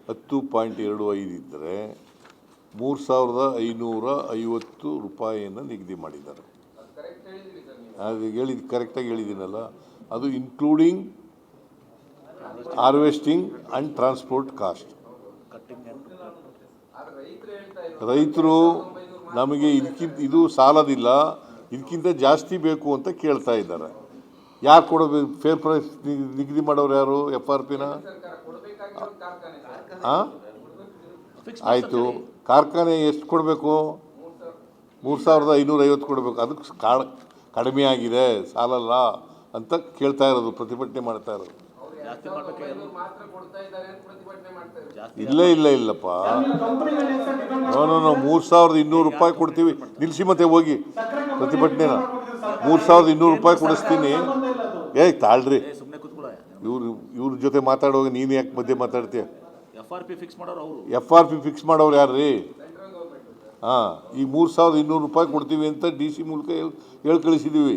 10.25 ಇದ್ದರೆ 3,550 ರೂಪಾಯಿಯನ್ನು ನಿಗದಿ ಮಾಡಿದ್ದಾರೆ. ಅದು ಕರೆಕ್ಟಾಗಿ ಹೇಳಿದ್ದೀನಲ್ಲ. ಅದು including harvesting and transport cost. ರೈತರು ನಮಗೆ ಇದು ಸಾಲದಿಲ್ಲ, ಇದಕ್ಕಿಂತ ಜಾಸ್ತಿ ಬೇಕು ಅಂತ ಕೇಳ್ತಾ ಇದ್ದಾರೆ. ಯಾರು ಕೊಡಬೇಕು? ಫೇರ್ ಪ್ರೈಸ್ ನಿಗದಿ ಮಾಡೋರು ಯಾರು? FRPನ? ಆಯಿತು, ಕಾರ್ಖಾನೆ ಎಷ್ಟು ಕೊಡಬೇಕು? 3,550 ಕೊಡಬೇಕು. ಅದಕ್ಕೆ ಕಡಿಮೆ ಆಗಿದೆ, ಸಾಲಲ್ಲ ಅಂತ ಕೇಳ್ತಾ ಇರೋದು, ಪ್ರತಿಭಟನೆ ಮಾಡ್ತಾ ಇರೋದು. ಇಲ್ಲಪ್ಪ. ನೋ 3,200 ರೂಪಾಯಿ ಕೊಡ್ತೀವಿ. ನಿಲ್ಲಿಸಿ ಮತ್ತೆ ಹೋಗಿ ಪ್ರತಿಭಟನೆನ. 3,200 ರೂಪಾಯಿ ಕೊಡಿಸ್ತೀನಿ. ತಾಳ್ರಿ, ಇವ್ರ ಜೊತೆ ಮಾತಾಡುವಾಗ ನೀನು ಯಾಕೆ ಮಧ್ಯೆ ಮಾತಾಡ್ತೀಯ? FRP ಫಿಕ್ಸ್ ಮಾಡೋರು ಯಾರ್ರೀ? ಈಗ 3,200 ರೂಪಾಯಿ ಕೊಡ್ತೀವಿ ಅಂತ DC ಮೂಲಕ ಹೇಳಿ ಕಳಿಸಿದ್ದೀವಿ.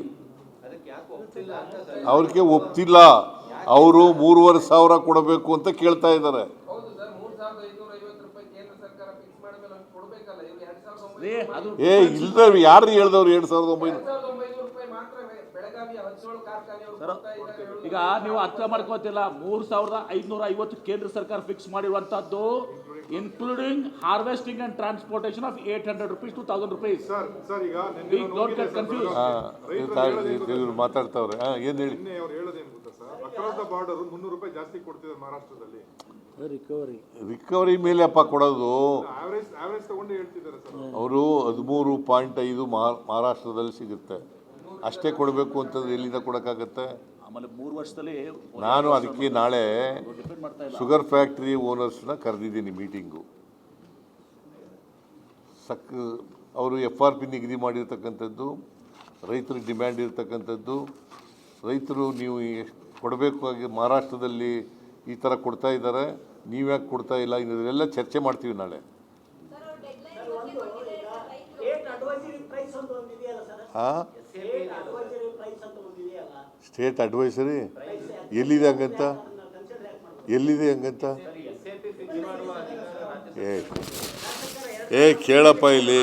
ಅವ್ರಿಗೆ ಒಪ್ತಿಲ್ಲ. ಅವರು 3,500 ಕೊಡಬೇಕು ಅಂತ ಕೇಳ್ತಾ ಇದ್ದಾರೆ. ಇಲ್ರಿ, ಯಾರು ಹೇಳ್ದವ್ರು 2,900? ಈಗ ನೀವು ಅರ್ಥ ಮಾಡ್ಕೋತಿಲ್ಲ. 3,550 ಕೇಂದ್ರ ಸರ್ಕಾರ ಫಿಕ್ಸ್ ಮಾಡಿರುವಂತದ್ದು, including harvesting and transportation of 800 rupees to 1,000 rupees. ಇವ್ರು ಮಾತಾಡ್ತಾವ್ರೆ. ಏನ್ ಹೇಳಿ? ಜಾಸ್ತಿ ಕೊಡ್ತಿದ್ದಾರೆ ಮಹಾರಾಷ್ಟ್ರದಲ್ಲಿ. ರಿಕವರಿ ಮೇಲೆ ಅಪ್ಪ ಕೊಡೋದು. ಅವರು 13.5 ಮಹಾರಾಷ್ಟ್ರದಲ್ಲಿ ಸಿಗುತ್ತೆ. ಅಷ್ಟೇ ಕೊಡಬೇಕು ಅಂತಂದ್ರೆ ಎಲ್ಲಿಂದ ಕೊಡೋಕ್ಕಾಗತ್ತೆ? ಆಮೇಲೆ 3 ವರ್ಷದಲ್ಲಿ ನಾನು ಅದಕ್ಕೆ ನಾಳೆ ಶುಗರ್ ಫ್ಯಾಕ್ಟ್ರಿ ಓನರ್ಸ್ನ ಕರೆದಿದ್ದೀನಿ ಮೀಟಿಂಗು. ಅವರು FRP ನಿಗದಿ ಮಾಡಿರ್ತಕ್ಕಂಥದ್ದು, ರೈತರಿಗೆ ಡಿಮ್ಯಾಂಡ್ ಇರ್ತಕ್ಕಂಥದ್ದು. ರೈತರು ನೀವು ಕೊಡಬೇಕಾಗಿ ಮಹಾರಾಷ್ಟ್ರದಲ್ಲಿ ಈ ಥರ ಕೊಡ್ತಾ ಇದ್ದಾರೆ, ನೀವ್ಯಾಕೆ ಕೊಡ್ತಾ ಇಲ್ಲ, ಇದನ್ನೆಲ್ಲ ಚರ್ಚೆ ಮಾಡ್ತೀವಿ ನಾಳೆ. ಹಾಂ, ಸ್ಟೇಟ್ ಅಡ್ವೈಸರಿ ಎಲ್ಲಿದೆ ಹಂಗಂತ? ಎಲ್ಲಿದೆ ಹಂಗಂತ? ಕೇಳಪ್ಪ, ಇಲ್ಲಿ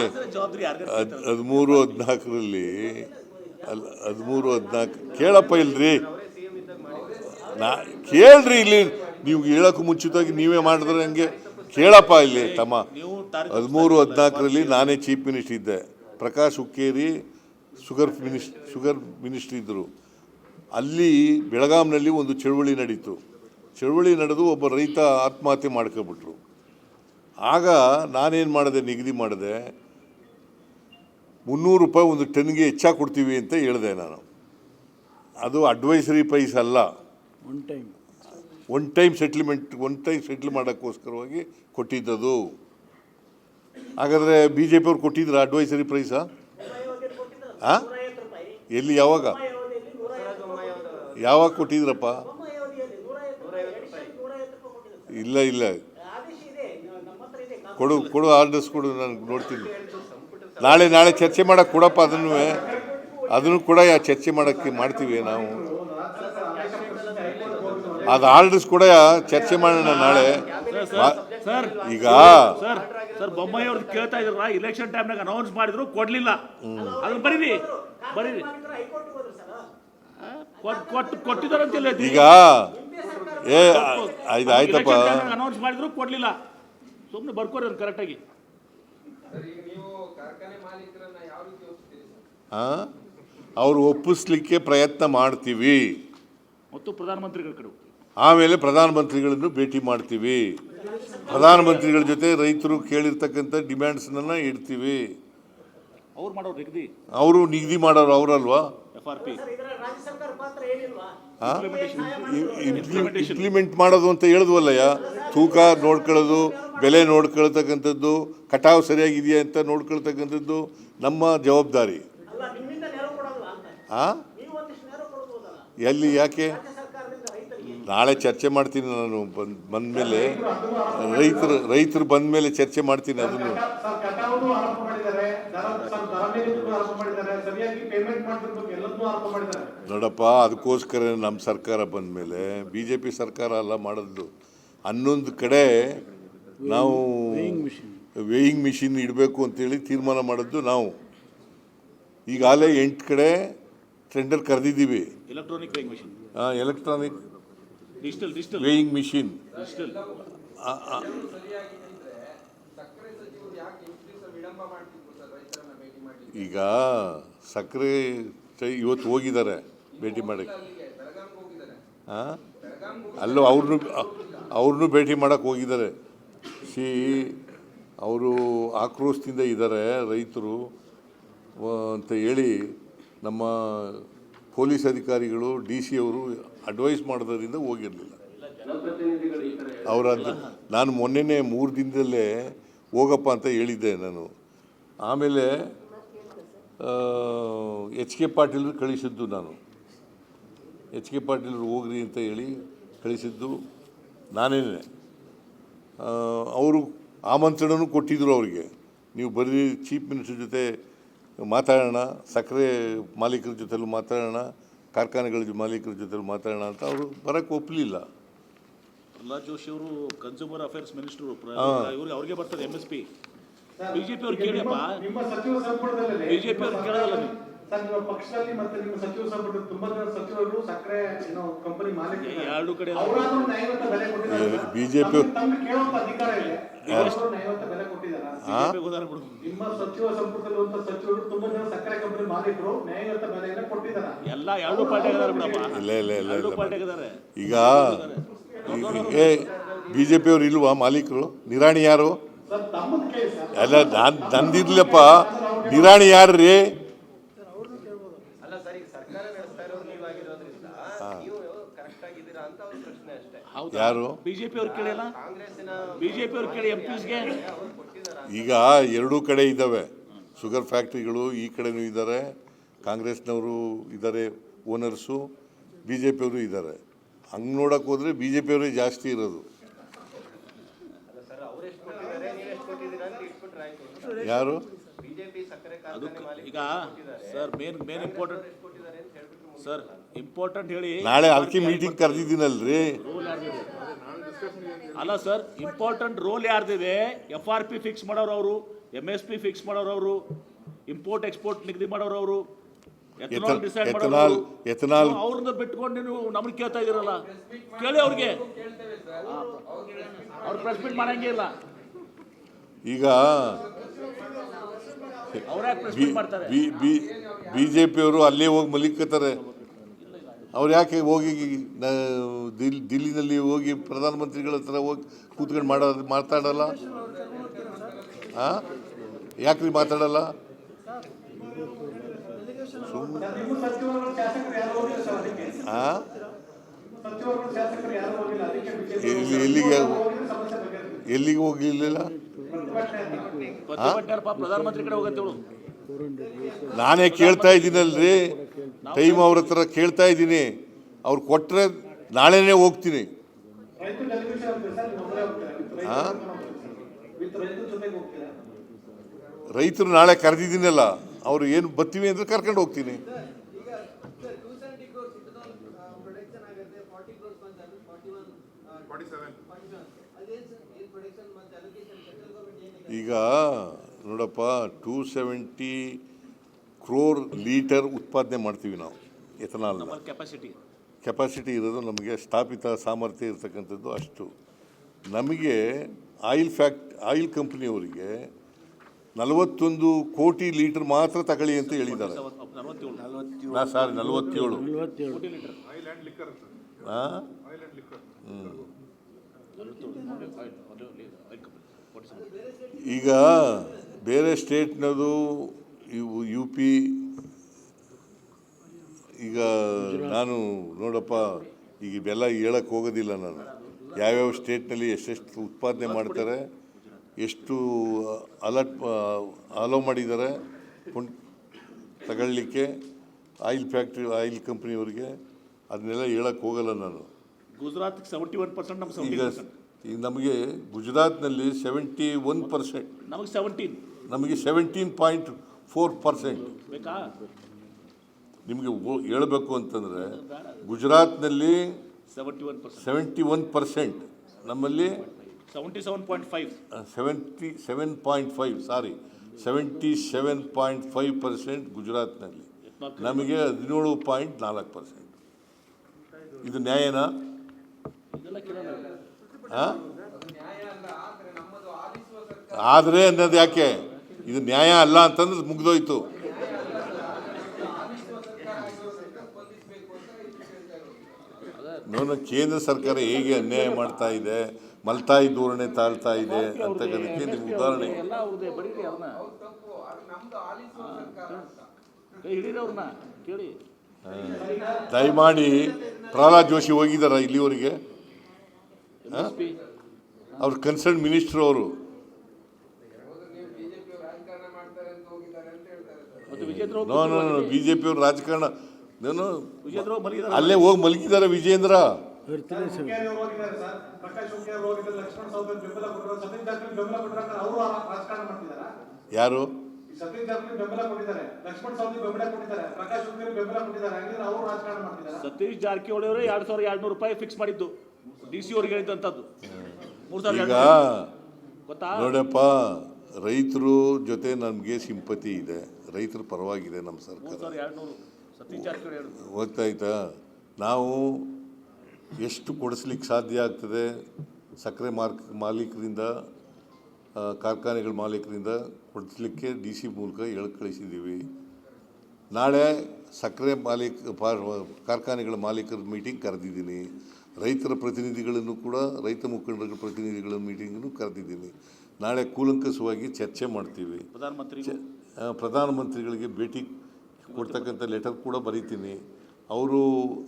13-14 ಕೇಳಪ್ಪ ಇಲ್ರಿ, ಕೇಳ್ರಿ ಇಲ್ಲಿ. ನೀವು ಹೇಳೋಕ್ಕೂ ಮುಂಚಿತವಾಗಿ ನೀವೇ ಮಾಡಿದ್ರೆ ಹಂಗೆ ಕೇಳಪ್ಪ ಇಲ್ಲಿ ತಮ್ಮ. 13-14 ನಾನೇ ಚೀಫ್ ಮಿನಿಸ್ಟರ್ ಇದ್ದೆ, ಪ್ರಕಾಶ್ ಹುಕ್ಕೇರಿ ಶುಗರ್ ಮಿನಿಸ್ಟ್ರ್ ಇದ್ದರು. ಅಲ್ಲಿ ಬೆಳಗಾಂನಲ್ಲಿ ಒಂದು ಚಳುವಳಿ ನಡೀತು. ಚಳುವಳಿ ನಡೆದು ಒಬ್ಬ ರೈತ ಆತ್ಮಹತ್ಯೆ ಮಾಡ್ಕೊಬಿಟ್ರು. ಆಗ ನಾನೇನು ಮಾಡಿದೆ, ನಿಗದಿ ಮಾಡಿದೆ, 300 ರೂಪಾಯಿ ಒಂದು ಟನ್ಗೆ ಹೆಚ್ಚಾಗಿ ಕೊಡ್ತೀವಿ ಅಂತ ಹೇಳಿದೆ ನಾನು. ಅದು ಅಡ್ವೈಸರಿ ಪ್ರೈಸ್ ಅಲ್ಲ, ಒನ್ ಟೈಮ್ ಸೆಟ್ಲ್ ಮಾಡೋಕ್ಕೋಸ್ಕರವಾಗಿ ಕೊಟ್ಟಿದ್ದದು. ಹಾಗಾದರೆ ಬಿ ಜೆ ಪಿಯವ್ರು ಕೊಟ್ಟಿದ್ರ ಅಡ್ವೈಸರಿ ಪ್ರೈಸಾ? ಹಾಂ, ಎಲ್ಲಿ, ಯಾವಾಗ ಕೊಟ್ಟಿದ್ರಪ್ಪ? ಇಲ್ಲ, ಕೊಡು ಆರ್ಡರ್ಸ್ ಕೊಡು, ನಾನು ನೋಡ್ತೀನಿ. ನಾಳೆ ಚರ್ಚೆ ಮಾಡೋಕ್ಕೆ ಕೊಡಪ್ಪ, ಅದನ್ನು ಕೂಡ ಚರ್ಚೆ ಮಾಡೋಕ್ಕೆ ಮಾಡ್ತೀವಿ ನಾವು. ಅದು ಆರ್ಡರ್ಸ್ ಕೂಡ ಚರ್ಚೆ ಮಾಡೋಣ ನಾಳೆ. ಈಗ ಸರ್ ಬೊಮ್ಮಾಯಿ ಅವ್ರು ಕೇಳ್ತಾ ಇದ್ರಲ್ಲ, ಇಲೆಕ್ಷನ್ ಟೈಮ್ನಾಗ ಅನೌನ್ಸ್ ಮಾಡಿದ್ರು, ಕೊಡ್ಲಿಲ್ಲ. ಅದನ್ನ ಬರೀರಿ ಕೊಟ್ಟಿದಾರಂತಿಲ್ಲ. ಈಗ ಆಯ್ತಪ್ಪ, ಅನೌನ್ಸ್ ಮಾಡಿದ್ರು ಕೊಡ್ಲಿಲ್ಲ, ಸುಮ್ಮನೆ ಬರ್ಕೋರಿ ಅವ್ರು ಕರೆಕ್ಟಾಗಿ. ಅವ್ರು ಒಪ್ಪಿಸ್ಲಿಕ್ಕೆ ಪ್ರಯತ್ನ ಮಾಡ್ತೀವಿ. ಮತ್ತು ಪ್ರಧಾನಮಂತ್ರಿಗಳ ಕಡೆ ಆಮೇಲೆ ಪ್ರಧಾನಮಂತ್ರಿಗಳನ್ನು ಭೇಟಿ ಮಾಡ್ತೀವಿ. ಪ್ರಧಾನಮಂತ್ರಿಗಳ ಜೊತೆ ರೈತರು ಕೇಳಿರ್ತಕ್ಕಂಥ ಡಿಮ್ಯಾಂಡ್ಸ್ನ ಇಡ್ತೀವಿ. ಅವರು ನಿಗದಿ ಮಾಡೋರು ಅವರಲ್ವಾ? FRP ಇಂಪ್ಲಿಮೆಂಟ್ ಮಾಡೋದು ಅಂತ ಹೇಳಿದ್ವಲ್ಲಯ್ಯ. ತೂಕ ನೋಡ್ಕೊಳ್ಳೋದು, ಬೆಲೆ ನೋಡ್ಕೊಳ್ತಕ್ಕಂಥದ್ದು, ಕಟಾವು ಸರಿಯಾಗಿದೆಯಾ ಅಂತ ನೋಡ್ಕೊಳ್ತಕ್ಕಂಥದ್ದು ನಮ್ಮ ಜವಾಬ್ದಾರಿ. ಹಾಂ, ಎಲ್ಲಿ, ಯಾಕೆ? ನಾಳೆ ಚರ್ಚೆ ಮಾಡ್ತೀನಿ ನಾನು. ಬಂದಮೇಲೆ ರೈತರು ಬಂದಮೇಲೆ ಚರ್ಚೆ ಮಾಡ್ತೀನಿ ಅದನ್ನು. ನೋಡಪ್ಪ, ಅದಕ್ಕೋಸ್ಕರ ನಮ್ಮ ಸರ್ಕಾರ ಬಂದಮೇಲೆ BJP ಸರ್ಕಾರ ಅಲ್ಲ ಮಾಡೋದು. 11 ಕಡೆ ನಾವು ವೇಯಿಂಗ್ ಮಿಷಿನ್ ಇಡಬೇಕು ಅಂತೇಳಿ ತೀರ್ಮಾನ ಮಾಡಿದ್ದು ನಾವು. ಈಗಾಗಲೇ 8 ಕಡೆ ಟೆಂಡರ್ ಕರೆದಿದ್ದೀವಿ. Electronic weighing machine. ಈಗ ಸಕ್ಕರೆ ಇವತ್ತು ಹೋಗಿದ್ದಾರೆ ಭೇಟಿ ಮಾಡೋಕ್ಕೆ. ಹಾಂ, ಅಲ್ಲೂ ಅವ್ರನ್ನೂ ಭೇಟಿ ಮಾಡೋಕ್ಕೆ ಹೋಗಿದ್ದಾರೆ. ಅವರು ಆಕ್ರೋಶದಿಂದ ಇದ್ದಾರೆ ರೈತರು ಅಂತ ಹೇಳಿ ನಮ್ಮ ಪೊಲೀಸ್ ಅಧಿಕಾರಿಗಳು, DC ಅವರು ಅಡ್ವೈಸ್ ಮಾಡೋದ್ರಿಂದ ಹೋಗಿರಲಿಲ್ಲ. ನಾನು ಮೊನ್ನೆನೇ 3 ದಿನದಲ್ಲೇ ಹೋಗಪ್ಪ ಅಂತ ಹೇಳಿದ್ದೆ ನಾನು. ಆಮೇಲೆ HK ಪಾಟೀಲ್ರು ಕಳಿಸಿದ್ದು ನಾನು. HK ಪಾಟೀಲ್ರು ಹೋಗ್ರಿ ಅಂತ ಹೇಳಿ ಕಳಿಸಿದ್ದು ನಾನೇನೆ. ಅವರು ಆಮಂತ್ರಣನೂ ಕೊಟ್ಟಿದ್ದರು ಅವರಿಗೆ, ನೀವು ಬರ್ರಿ, ಚೀಫ್ ಮಿನಿಸ್ಟರ್ ಜೊತೆ ಮಾತಾಡೋಣ, ಸಕ್ಕರೆ ಮಾಲೀಕರ ಜೊತೆಲೂ ಮಾತಾಡೋಣ, ಕಾರ್ಖಾನೆಗಳ ಮಾಲೀಕರ ಜೊತೆಲೂ ಮಾತಾಡೋಣ ಅಂತ. ಅವರು ಬರೋಕ್ಕೆ ಒಪ್ಪಲಿಲ್ಲ. ಪ್ರಹ್ಲಾದ್ ಜೋಶಿ ಅವರು ಕನ್ಸ್ಯೂಮರ್ ಅಫೇರ್ಸ್ ಮಿನಿಸ್ಟರ್, ಅವ್ರಿಗೆ ಬರ್ತದೆ MSP. BJP ಅವ್ರು ಕೇಳಿಯಪ್ಪ, BJP ಅವ್ರು ಕೇಳೋದಲ್ಲ ನೀವು. ನಿಮ್ಮ ಪಕ್ಷದಲ್ಲಿ ಮತ್ತೆ ನಿಮ್ಮ ಸಚಿವ ಸಂಪುಟ ತುಂಬಾ ಜನ ಸಚಿವರು ಸಕ್ಕರೆ ಕಂಪನಿ ಮಾಲೀಕರು, ಎರಡು ಕಡೆ ಅವರಾದ್ರೂ ನ್ಯಾಯಯುತ ಬೆಲೆ ಕೊಟ್ಟಿದ್ದಾರೆ. BJP ತಮಗೆ ಕೇಳುವಂತ ಅಧಿಕಾರ ಇದೆ, ನ್ಯಾಯಯುತ ಬೆಲೆ ಕೊಟ್ಟಿದ್ದಾರೆ. ನಿಮ್ಮ ಸಚಿವ ಸಂಪುಟದಲ್ಲಿರುವಂತ ಸಚಿವರು ತುಂಬಾ ಜನ ಸಕ್ಕರೆ ಕಂಪನಿ ಮಾಲೀಕರು ನ್ಯಾಯಯುತ ಬೆಲೆಯನ್ನ ಕೊಟ್ಟಿದ್ದಾರೆ. ಎಲ್ಲ ಎರಡು ಪಾರ್ಟಿ ಆಗಿದ್ದಾರೆ. ಈಗ BJP ಅವರು ಇಲ್ವಾ ಮಾಲೀಕರು? ನಿರಾಣಿ ಯಾರು? ಅಲ್ಲ, ನಂದಿರ್ಲಪ್ಪ, ನಿರಾಣಿ ಯಾರು ರೀ? ಯಾರು? BJP ಅವ್ರು ಕೇಳಿಲ್ಲ, BJP ಅವ್ರು ಕೇಳಿ MPsಗೆ. ಈಗ ಎರಡೂ ಕಡೆ ಇದ್ದಾವೆ ಶುಗರ್ ಫ್ಯಾಕ್ಟ್ರಿಗಳು. ಈ ಕಡೆನೂ ಇದ್ದಾರೆ, ಕಾಂಗ್ರೆಸ್ನವರು ಇದ್ದಾರೆ ಓನರ್ಸು, BJP ಅವರು ಇದ್ದಾರೆ. ಹಂಗೆ ನೋಡೋಕೆ ಹೋದರೆ ಬಿ ಜೆ ಪಿಯವರೇ ಜಾಸ್ತಿ ಇರೋದು. ಯಾರು ಅದು ಈಗ sir main important sir important ಹೇಳಿ ನಾಳೆ ಅಲ್ಕಿ ಮೀಟಿಂಗ್ ಕರೆದಿದ್ದೀನಲ್ರಿ. ಅಲ್ಲ ಸರ್ ಇಂಪಾರ್ಟೆಂಟ್ ರೋಲ್ ಯಾರ್ದಿದೆ? FRP ಫಿಕ್ಸ್ ಮಾಡೋರು ಅವರು, MSP ಫಿಕ್ಸ್ ಮಾಡೋರು ಅವರು, ಇಂಪೋರ್ಟ್ ಎಕ್ಸ್ಪೋರ್ಟ್ ನಿಗದಿ ಮಾಡೋರು ಅವರು, ಎಥನಾಲ್ ಡಿಸೈಡ್ ಮಾಡೋರು ಎಥನಾಲ್ ಅವ್ರನ್ನ ಬಿಟ್ಕೊಂಡು ನೀವು ನಮ್ಗೆ ಕೇಳ್ತಾ ಇದೀರಲ್ಲ, ಕೇಳಿ ಅವ್ರಿಗೆ. ಅವ್ರು ಪ್ರೆಸ್ ಮೀಟ್ ಮಾಡಂಗೇ ಇಲ್ಲ. ಈಗ ಅವ್ರ್ಯಾಕೆ ಪ್ರೆಸ್ ಮೀಟ್ ಮಾಡ್ತಾರೆ? ಬಿ ಜೆ ಪಿಯವರು ಅಲ್ಲೇ ಹೋಗಿ ಮಲಿಕತ್ತಾರೆ. ಅವ್ರು ಯಾಕೆ ಹೋಗಿ ದಿಲ್ಲಿನಲ್ಲಿ ಹೋಗಿ ಪ್ರಧಾನಮಂತ್ರಿಗಳ ಹತ್ರ ಹೋಗಿ ಕೂತ್ಕೊಂಡು ಮಾತಾಡಲ್ಲ? ಯಾಕ್ರಿ ಮಾತಾಡಲ್ಲ? ನಿಮ್ಮ ಸಚಿವರುಗಳು ಶಾಸಕರು ಯಾರು ಹೋಗಿಲ್ಲ ಸರ್ ಅದಕ್ಕೆ. ಸಚಿವರುಗಳು ಶಾಸಕರು ಯಾರು ಹೋಗಿಲ್ಲ ಅದಕ್ಕೆ. ಎಲ್ಲಿಗೆ ಹೋಗಿರ್ಲಿಲ್ಲ? ಪ್ರಧಾನಮಂತ್ರಿ ಕಡೆ ಹೋಗತ್ತೇಳು. ನಾನೇ ಕೇಳ್ತಾ ಇದ್ದೀನಲ್ರಿ, ಟೈಮ್ ಅವ್ರ ಹತ್ರ ಕೇಳ್ತಾ ಇದ್ದೀನಿ. ಅವ್ರು ಕೊಟ್ಟರೆ ನಾಳೆನೇ ಹೋಗ್ತೀನಿ. ರೈತ ಡೆಲಿಗೇಷನ್ ಅಂತ ಸರ್ ನೀವು ಒಬ್ಬರೇ ಹೋಗ್ತೀರಾ? ರೈತರ ಜೊತೆಗೆ ಹೋಗ್ತೀರಾ? ರೈತರು ನಾಳೆ ಕರೆದಿದ್ದೀನಲ್ಲ, ಅವ್ರು ಏನು ಬರ್ತೀವಿ ಅಂದ್ರೆ ಕರ್ಕೊಂಡು ಹೋಗ್ತೀನಿ. ಈಗ ನೋಡಪ್ಪ, 270 crore ಲೀಟರ್ ಉತ್ಪಾದನೆ ಮಾಡ್ತೀವಿ ನಾವು ಎಥನಾಲ್ನ. ಕೆಪಾಸಿಟಿ ಇರೋದು ನಮಗೆ, ಸ್ಥಾಪಿತ ಸಾಮರ್ಥ್ಯ ಇರತಕ್ಕಂಥದ್ದು ಅಷ್ಟು. ನಮಗೆ ಆಯಿಲ್ ಕಂಪ್ನಿಯವರಿಗೆ 41 ಕೋಟಿ ಲೀಟರ್ ಮಾತ್ರ ತಗೊಳ್ಳಿ ಅಂತ ಹೇಳಿದ್ದಾರೆ. 47 ಈಗ ಬೇರೆ ಸ್ಟೇಟ್ನದು ಯು ಪಿ, ಈಗ ನಾನು ನೋಡಪ್ಪ, ಈಗ ಇವೆಲ್ಲ ಹೇಳಕ್ಕೆ ಹೋಗೋದಿಲ್ಲ ನಾನು. ಯಾವ್ಯಾವ ಸ್ಟೇಟ್ನಲ್ಲಿ ಎಷ್ಟೆಷ್ಟು ಉತ್ಪಾದನೆ ಮಾಡ್ತಾರೆ, ಎಷ್ಟು ಅಲೋ ಮಾಡಿದ್ದಾರೆ ತಗೊಳ್ಳಿಕ್ಕೆ ಆಯಿಲ್ ಕಂಪ್ನಿಯವ್ರಿಗೆ, ಅದನ್ನೆಲ್ಲ ಹೇಳಕ್ಕೆ ಹೋಗಲ್ಲ ನಾನು. ಗುಜರಾತ್ 71%, ನಮ್ಗೆ 70%. ಈಗ ನಮಗೆ ಗುಜರಾತ್ನಲ್ಲಿ 71%, ನಮಗೆ 17, ನಮಗೆ 17.4%. ಬೇಕಾ ನಿಮಗೆ ಹೇಳಬೇಕು ಅಂತಂದರೆ ಗುಜರಾತ್ನಲ್ಲಿ 71%, ನಮ್ಮಲ್ಲಿ 77.5, 77.5% ಗುಜರಾತ್ನಲ್ಲಿ, ನಮಗೆ 17.4%. ಇದು ನ್ಯಾಯನಾ? ಆದರೆ ಅನ್ನೋದು ಯಾಕೆ? ಇದು ನ್ಯಾಯ ಅಲ್ಲ ಅಂತಂದ್ರೆ ಮುಗ್ದೋಯ್ತು. ನೋಡು, ಕೇಂದ್ರ ಸರ್ಕಾರ ಹೇಗೆ ಅನ್ಯಾಯ ಮಾಡ್ತಾ ಇದೆ, ಮಲ್ತಾಯಿ ಧೋರಣೆ ತಾಳ್ತಾ ಇದೆ ಅಂತಕ್ಕಂಥಕ್ಕೆ ನಿಮ್ಗೆ ಉದಾಹರಣೆ. ದಯಮಾಡಿ ಪ್ರಹ್ಲಾದ್ ಜೋಶಿ ಹೋಗಿದ್ದಾರ ಇಲ್ಲಿವರೆಗೆ? ಅವ್ರ ಕನ್ಸರ್ನ್ ಮಿನಿಸ್ಟರ್ ಅವರು. BJP ಅವರು ರಾಜಕಾರಣ ಅಲ್ಲೇ ಹೋಗಿ ಮಲಗಿದ್ದಾರೆ. ವಿಜೇಂದ್ರ ಯಾರು? ಸತೀಶ್ ಜಾರಕಿಹೊಳಿ ಅವರು 2200 ರೂಪಾಯಿ ಫಿಕ್ಸ್ ಮಾಡಿದ್ದು DC ಅವ್ರಿಗೆ ಹೇಳಿದಂಥದ್ದು. ಈಗ ನೋಡಪ್ಪ, ರೈತರು ಜೊತೆ ನಮಗೆ ಸಿಂಪತಿ ಇದೆ, ರೈತರ ಪರವಾಗಿದೆ ನಮ್ಮ ಸರ್ಕಾರ. ಗೊತ್ತಾಯ್ತಾ? ನಾವು ಎಷ್ಟು ಕೊಡಿಸ್ಲಿಕ್ಕೆ ಸಾಧ್ಯ ಆಗ್ತದೆ ಸಕ್ಕರೆ ಮಾಲೀಕರಿಂದ, ಕಾರ್ಖಾನೆಗಳ ಮಾಲೀಕರಿಂದ ಕೊಡಿಸ್ಲಿಕ್ಕೆ DC ಮೂಲಕ ಹೇಳಿ ಕಳಿಸಿದ್ದೀವಿ. ನಾಳೆ ಸಕ್ಕರೆ ಕಾರ್ಖಾನೆಗಳ ಮಾಲೀಕರ ಮೀಟಿಂಗ್ ಕರೆದಿದ್ದೀನಿ. ರೈತರ ಪ್ರತಿನಿಧಿಗಳನ್ನು ಕೂಡ, ರೈತ ಮುಖಂಡರ ಪ್ರತಿನಿಧಿಗಳ ಮೀಟಿಂಗನ್ನು ಕರೆದಿದ್ದೀನಿ. ನಾಳೆ ಕೂಲಂಕಷವಾಗಿ ಚರ್ಚೆ ಮಾಡ್ತೀವಿ. ಪ್ರಧಾನಮಂತ್ರಿಗಳಿಗೆ ಭೇಟಿ ಕೊಡ್ತಕ್ಕಂಥ ಲೆಟರ್ ಕೂಡ ಬರೀತೀನಿ. ಅವರು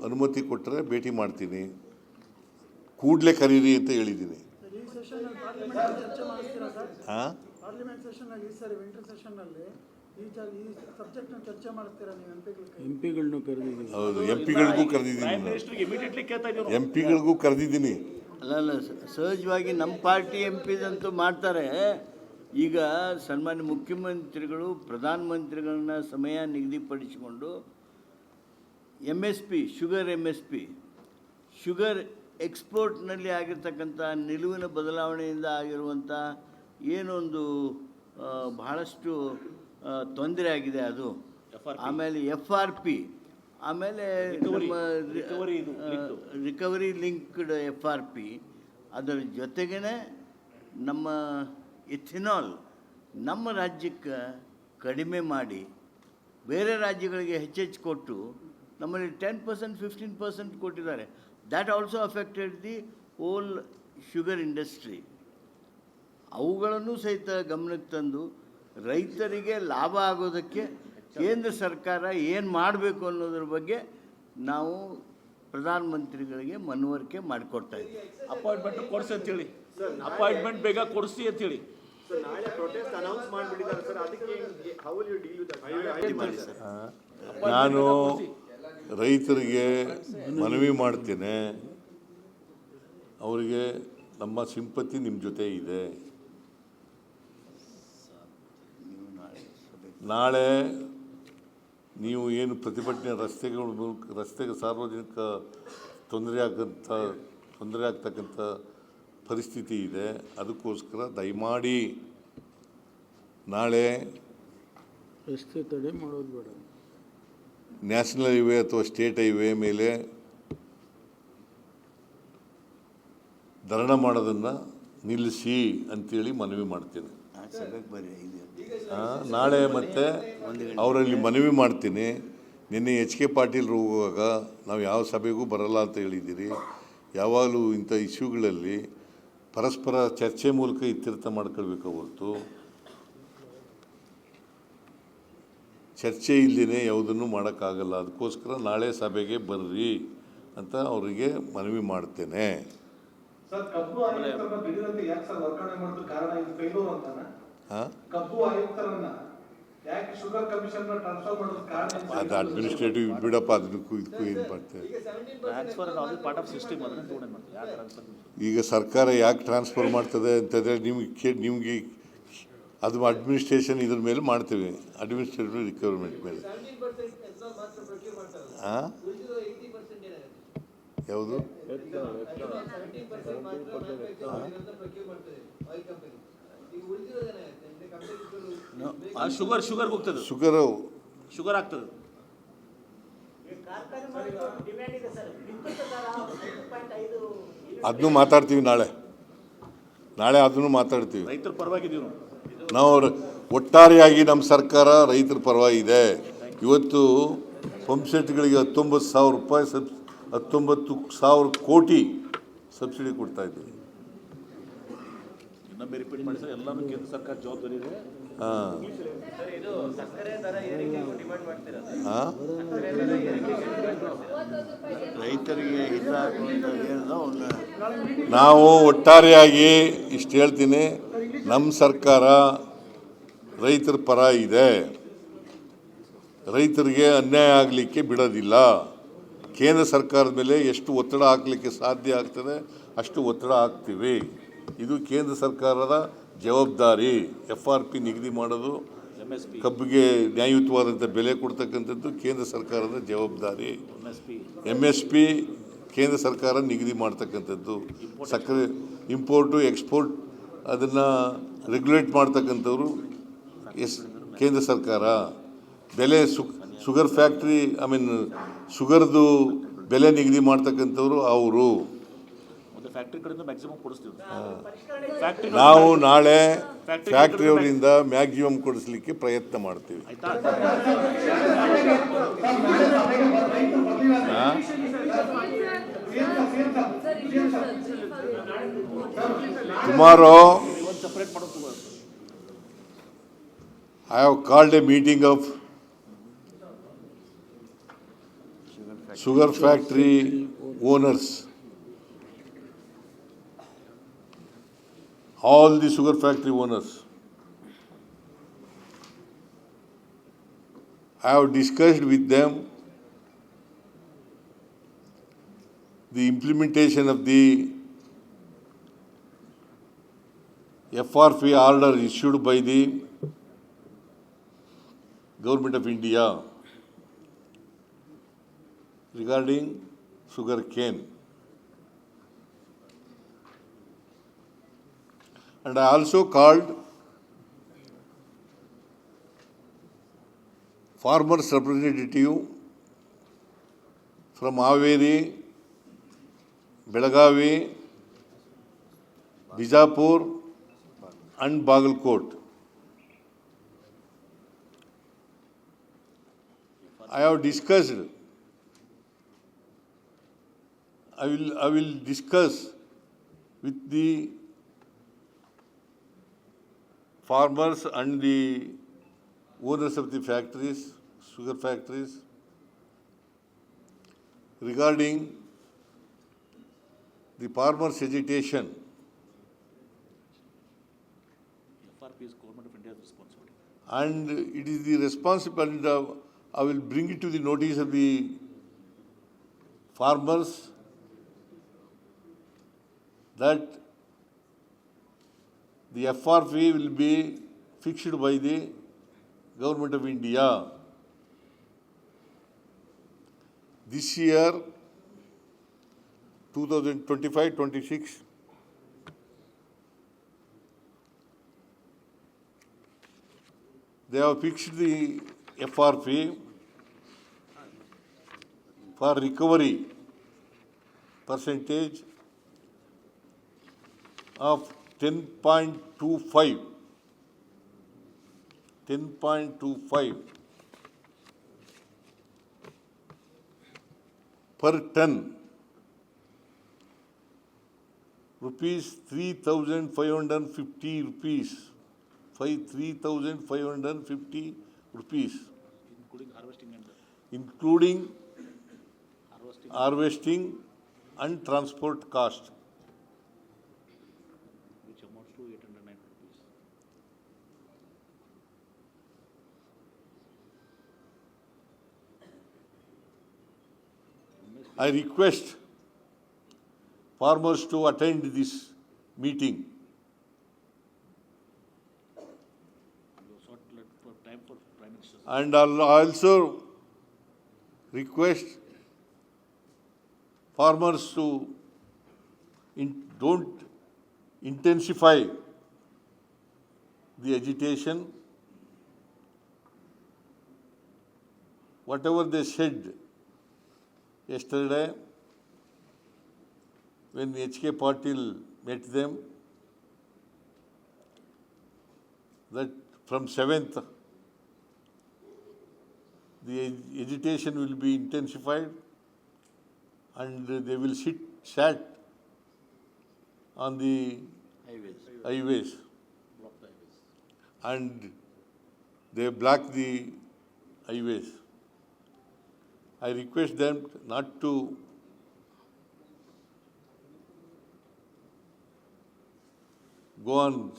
ಅನುಮತಿ ಕೊಟ್ಟರೆ ಭೇಟಿ ಮಾಡ್ತೀನಿ. ಕೂಡಲೇ ಕರೀರಿ ಅಂತ ಹೇಳಿದ್ದೀನಿ. ಈ ಸಬ್ಜೆಕ್ಟ್ನ ಚರ್ಚೆ ಮಾಡ್ತೀರಾ ನೀವು ಎಂಪಿಗಳನ್ನ ಕರೆದಿದ್ದೀವಿ. ಹೌದು, ಎಂ ಪಿಗಳಿಗೂ ಪ್ರೈಮ್ ಕರೆದಿದ್ದೀನಿ, ಮಿನಿಸ್ಟರ್ಗೆ ಇಮಿಡಿಯೇಟ್ಲಿ ಕೇಳ್ತಾ ಇದ್ದೀವಿ ಎಂ ಪಿಗಳಿಗೂ ಕರೆದಿದ್ದೀನಿ. ಅಲ್ಲ ಸಹಜವಾಗಿ ನಮ್ಮ ಪಾರ್ಟಿ ಎಂ ಪಿದಂತೂ ಮಾಡ್ತಾರೆ. ಈಗ ಸನ್ಮಾನ್ಯ ಮುಖ್ಯಮಂತ್ರಿಗಳು ಪ್ರಧಾನಮಂತ್ರಿಗಳನ್ನ ಸಮಯ ನಿಗದಿಪಡಿಸಿಕೊಂಡು MSP ಶುಗರ್ ಎಕ್ಸ್ಪೋರ್ಟ್ನಲ್ಲಿ ಆಗಿರ್ತಕ್ಕಂಥ ನಿಲುವಿನ ಬದಲಾವಣೆಯಿಂದ ಆಗಿರುವಂಥ ಏನೊಂದು ಬಹಳಷ್ಟು ತೊಂದರೆ ಆಗಿದೆ ಅದು. ಆಮೇಲೆ FRP, ಆಮೇಲೆ ರಿಕವರಿ ಲಿಂಕ್ಡ್ FRP, ಅದರ ಜೊತೆಗೇ ನಮ್ಮ ಎಥಿನಾಲ್ ನಮ್ಮ ರಾಜ್ಯಕ್ಕೆ ಕಡಿಮೆ ಮಾಡಿ ಬೇರೆ ರಾಜ್ಯಗಳಿಗೆ ಹೆಚ್ಚೆಚ್ಚು ಕೊಟ್ಟು ನಮ್ಮಲ್ಲಿ 10% 15% ಕೊಟ್ಟಿದ್ದಾರೆ. That also affected the whole sugar industry. ಅವುಗಳನ್ನು ಸಹಿತ ಗಮನಕ್ಕೆ ತಂದು ರೈತರಿಗೆ ಲಾಭ ಆಗೋದಕ್ಕೆ ಕೇಂದ್ರ ಸರ್ಕಾರ ಏನು ಮಾಡಬೇಕು ಅನ್ನೋದ್ರ ಬಗ್ಗೆ ನಾವು ಪ್ರಧಾನಮಂತ್ರಿಗಳಿಗೆ ಮನವರಿಕೆ ಮಾಡಿಕೊಡ್ತಾ ಇದ್ದೀವಿ. ಅಪಾಯಿಂಟ್ಮೆಂಟ್ ಕೊಡಿಸಿ ಅಂತೇಳಿ, ಅಪಾಯಿಂಟ್ಮೆಂಟ್ ಬೇಗ ಕೊಡಿಸಿ ಅಂತೇಳಿ. ನಾಳೆ ಪ್ರೊಟೆಸ್ಟ್ ಅನೌನ್ಸ್ ಮಾಡಿಬಿಟ್ಟಿದ್ದಾರೆ ಸರ್, ಅದಕ್ಕೆ how will you deal with that? ನಾನು ರೈತರಿಗೆ ಮನವಿ ಮಾಡ್ತೇನೆ, ಅವರಿಗೆ ನಮ್ಮ ಸಿಂಪತಿ ನಿಮ್ಮ ಜೊತೆ ಇದೆ. ನಾಳೆ ನೀವು ಏನು ಪ್ರತಿಭಟನೆ ರಸ್ತೆಗೆ ಸಾರ್ವಜನಿಕ ತೊಂದರೆ ಆಗ್ತಕ್ಕಂಥ ಪರಿಸ್ಥಿತಿ ಇದೆ. ಅದಕ್ಕೋಸ್ಕರ ದಯಮಾಡಿ ನಾಳೆ ರಸ್ತೆ ತಡೆ ಮಾಡೋದು ಬೇಡ, ನ್ಯಾಷನಲ್ ಹೈವೇ ಅಥವಾ ಸ್ಟೇಟ್ ಹೈವೇ ಮೇಲೆ ಧರಣ ಮಾಡೋದನ್ನು ನಿಲ್ಲಿಸಿ ಅಂತೇಳಿ ಮನವಿ ಮಾಡ್ತೇನೆ. ನಾಳೆ ಮತ್ತೆ ಅವರಲ್ಲಿ ಮನವಿ ಮಾಡ್ತೀನಿ. ನಿನ್ನೆ HK ಪಾಟೀಲ್ರು ಹೋಗುವಾಗ ನಾವು ಯಾವ ಸಭೆಗೂ ಬರಲ್ಲ ಅಂತ ಹೇಳಿದ್ದೀರಿ. ಯಾವಾಗಲೂ ಇಂಥ ಇಶ್ಯೂಗಳಲ್ಲಿ ಪರಸ್ಪರ ಚರ್ಚೆ ಮೂಲಕ ಇತ್ಯರ್ಥ ಮಾಡ್ಕೊಳ್ಬೇಕು ಹೊರತು ಚರ್ಚೆ ಇಲ್ಲದೇ ಯಾವುದನ್ನು ಮಾಡೋಕ್ಕಾಗಲ್ಲ. ಅದಕ್ಕೋಸ್ಕರ ನಾಳೆ ಸಭೆಗೆ ಬರ್ರಿ ಅಂತ ಅವರಿಗೆ ಮನವಿ ಮಾಡ್ತೇನೆ. ಸರ್, ಕಬ್ಬು ಆಯುಕ್ತರನ್ನ ಬಿಡದಂತೆ ಯಾಕೆ ಸರ್ ವರ್ಗಾವಣೆ ಮಾಡೋದು ಕಾರಣ ಇದು ಫೇಲ್ಯೂರ್ ಅಂತಾನ? ಕಬ್ಬು ಆಯುಕ್ತರನ್ನ ಯಾಕೆ ಶುಗರ್ ಕಮಿಷನ್ ಟ್ರಾನ್ಸ್ಫರ್ ಮಾಡೋದು ಕಾರಣ? ಅದು ಅಡ್ಮಿನಿಸ್ಟ್ರೇಟಿವ್ ಬಿಡಪ್ಪ, ಅದಕ್ಕೂ ಇದಕ್ಕೂ ಏನು ಮಾಡ್ತೇವೆ. ಈಗ ಸರ್ಕಾರ ಯಾಕೆ ಟ್ರಾನ್ಸ್ಫರ್ ಮಾಡ್ತದೆ ಅಂತಂದರೆ ನಿಮಗೆ ಅದು ಅಡ್ಮಿನಿಸ್ಟ್ರೇಷನ್ ಇದ್ರ ಮೇಲೆ ಮಾಡ್ತೇವೆ, ಅಡ್ಮಿನಿಸ್ಟ್ರೇಟಿವ್ ರಿಕ್ವೈರ್ಮೆಂಟ್ ಮೇಲೆ. ಯಾವುದು ಶುಗರ್ ಹೋಗ್ತದೆ, ಶುಗರ್ ಆಗ್ತದೆ. ಅದನ್ನು ಮಾತಾಡ್ತೀವಿ ನಾಳೆ ಅದನ್ನು ಮಾತಾಡ್ತೀವಿ. ರೈತರ ಪರವಾಗಿದ್ದೀವಿ ನಾವು ಒಟ್ಟಾರೆಯಾಗಿ ನಮ್ಮ ಸರ್ಕಾರ ರೈತರ ಪರವಾಗಿದೆ. ಇವತ್ತು ಪಂಪ್ಸೆಟ್ಗಳಿಗೆ 19,000 ರೂಪಾಯಿ 19,000 ಕೋಟಿ ಸಬ್ಸಿಡಿ ಕೊಡ್ತಾ ಇದ್ದೀವಿ. ಇನ್ನೊಮ್ಮೆ ರಿಪೀಟ್ ಮಾಡಿ ಸರ್, ಎಲ್ಲನೂ ಕೇಂದ್ರ ಸರ್ಕಾರ ಜವಾಬ್ದಾರಿ ಇದೆ. ರೈತರಿಗೆ ಹಿತ ನಾವು ಒಟ್ಟಾರೆಯಾಗಿ ಇಷ್ಟು ಹೇಳ್ತೀನಿ, ನಮ್ಮ ಸರ್ಕಾರ ರೈತರ ಪರ ಇದೆ. ರೈತರಿಗೆ ಅನ್ಯಾಯ ಆಗಲಿಕ್ಕೆ ಬಿಡೋದಿಲ್ಲ. ಕೇಂದ್ರ ಸರ್ಕಾರದ ಮೇಲೆ ಎಷ್ಟು ಒತ್ತಡ ಹಾಕಲಿಕ್ಕೆ ಸಾಧ್ಯ ಆಗ್ತದೆ ಅಷ್ಟು ಒತ್ತಡ ಹಾಕ್ತೀವಿ. ಇದು ಕೇಂದ್ರ ಸರ್ಕಾರದ ಜವಾಬ್ದಾರಿ. FRP ನಿಗದಿ ಮಾಡೋದು, ಕಬ್ಬಿಗೆ ನ್ಯಾಯಯುತವಾದಂಥ ಬೆಲೆ ಕೊಡ್ತಕ್ಕಂಥದ್ದು ಕೇಂದ್ರ ಸರ್ಕಾರದ ಜವಾಬ್ದಾರಿ. MSP ಕೇಂದ್ರ ಸರ್ಕಾರ ನಿಗದಿ ಮಾಡ್ತಕ್ಕಂಥದ್ದು. ಸಕ್ಕರೆ ಇಂಪೋರ್ಟು ಎಕ್ಸ್ಪೋರ್ಟ್ ಅದನ್ನು ರೆಗ್ಯುಲೇಟ್ ಮಾಡ್ತಕ್ಕಂಥವ್ರು ಕೇಂದ್ರ ಸರ್ಕಾರ. ಬೆಲೆ ಶುಗರ್ ಫ್ಯಾಕ್ಟ್ರಿ ಶುಗರ್ದು ಬೆಲೆ ನಿಗದಿ ಮಾಡ್ತಕ್ಕಂಥವ್ರು ಅವರು. ನಾವು ನಾಳೆ ಫ್ಯಾಕ್ಟ್ರಿಯವರಿಂದ ಮ್ಯಾಕ್ಸಿಮಮ್ ಕೊಡಿಸ್ಲಿಕ್ಕೆ ಪ್ರಯತ್ನ ಮಾಡ್ತೀವಿ. Tomorrow I have called a meeting of sugar factory owners. All the sugar factory owners. I have discussed with them the implementation of the FRP order issued by the Government of India regarding sugar cane. And I also called farmers' representative from Haveri, Belagavi, Bijapur and Bagalkot. I have discussed, I will discuss with the farmers and the owners of the factories, sugar factories, regarding the farmers' agitation. FRP is Government of India's responsibility. And it is the responsibility, I will bring it to the notice of the farmers that the FRP will be fixed by the Government of India. This year, 2025-26, they have fixed the FRP for recovery percentage of 10.25 per ton, rupees 3,550 rupees, 3,550 rupees, Including harvesting and including harvesting and transport cost. which amounts to 809 rupees. I request farmers to attend this meeting. You sought for time for Prime Minister. And I'll also request farmers to don't intensify the agitation. Whatever they said yesterday when H.K. Patil met them, that from 7th, the agitation will be intensified and they will sat on the highways Block the highways. and they block the highways. I request them not to go on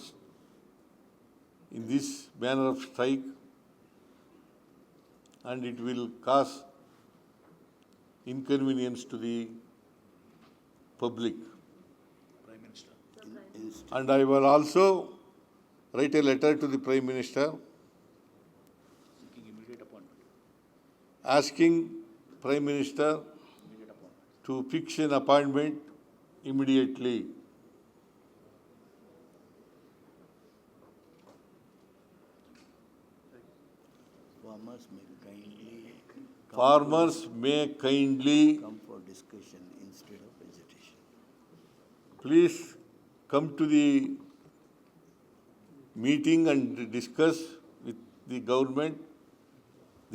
in this manner of strike, and it will cause inconvenience to the public. Prime Minister. And I will also write a letter to the Prime Minister Seeking immediate appointment. asking Prime Minister Immediate appointment. to fix an appointment immediately. Farmers may kindly Farmers may kindly come for discussion instead of agitation. please come to the meeting and discuss with the government.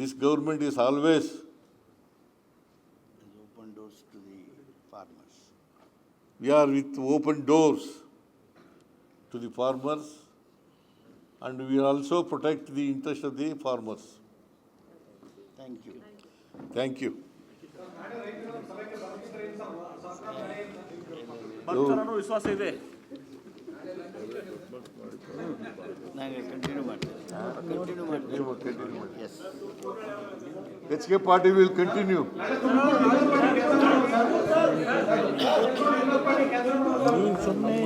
This government is always And open doors to the farmers. we are with open doors to the farmers, and we also protect the interest of the farmers. Thank you. Thank you. ಬರ್ತಾರೋ ವಿಶ್ವಾಸ ಇದೆ ನಾನು ಕಂಟಿನ್ಯೂ ಮಾಡ್ತೇನೆ S HK Party will continue. ಸುಮ್ಮನೆ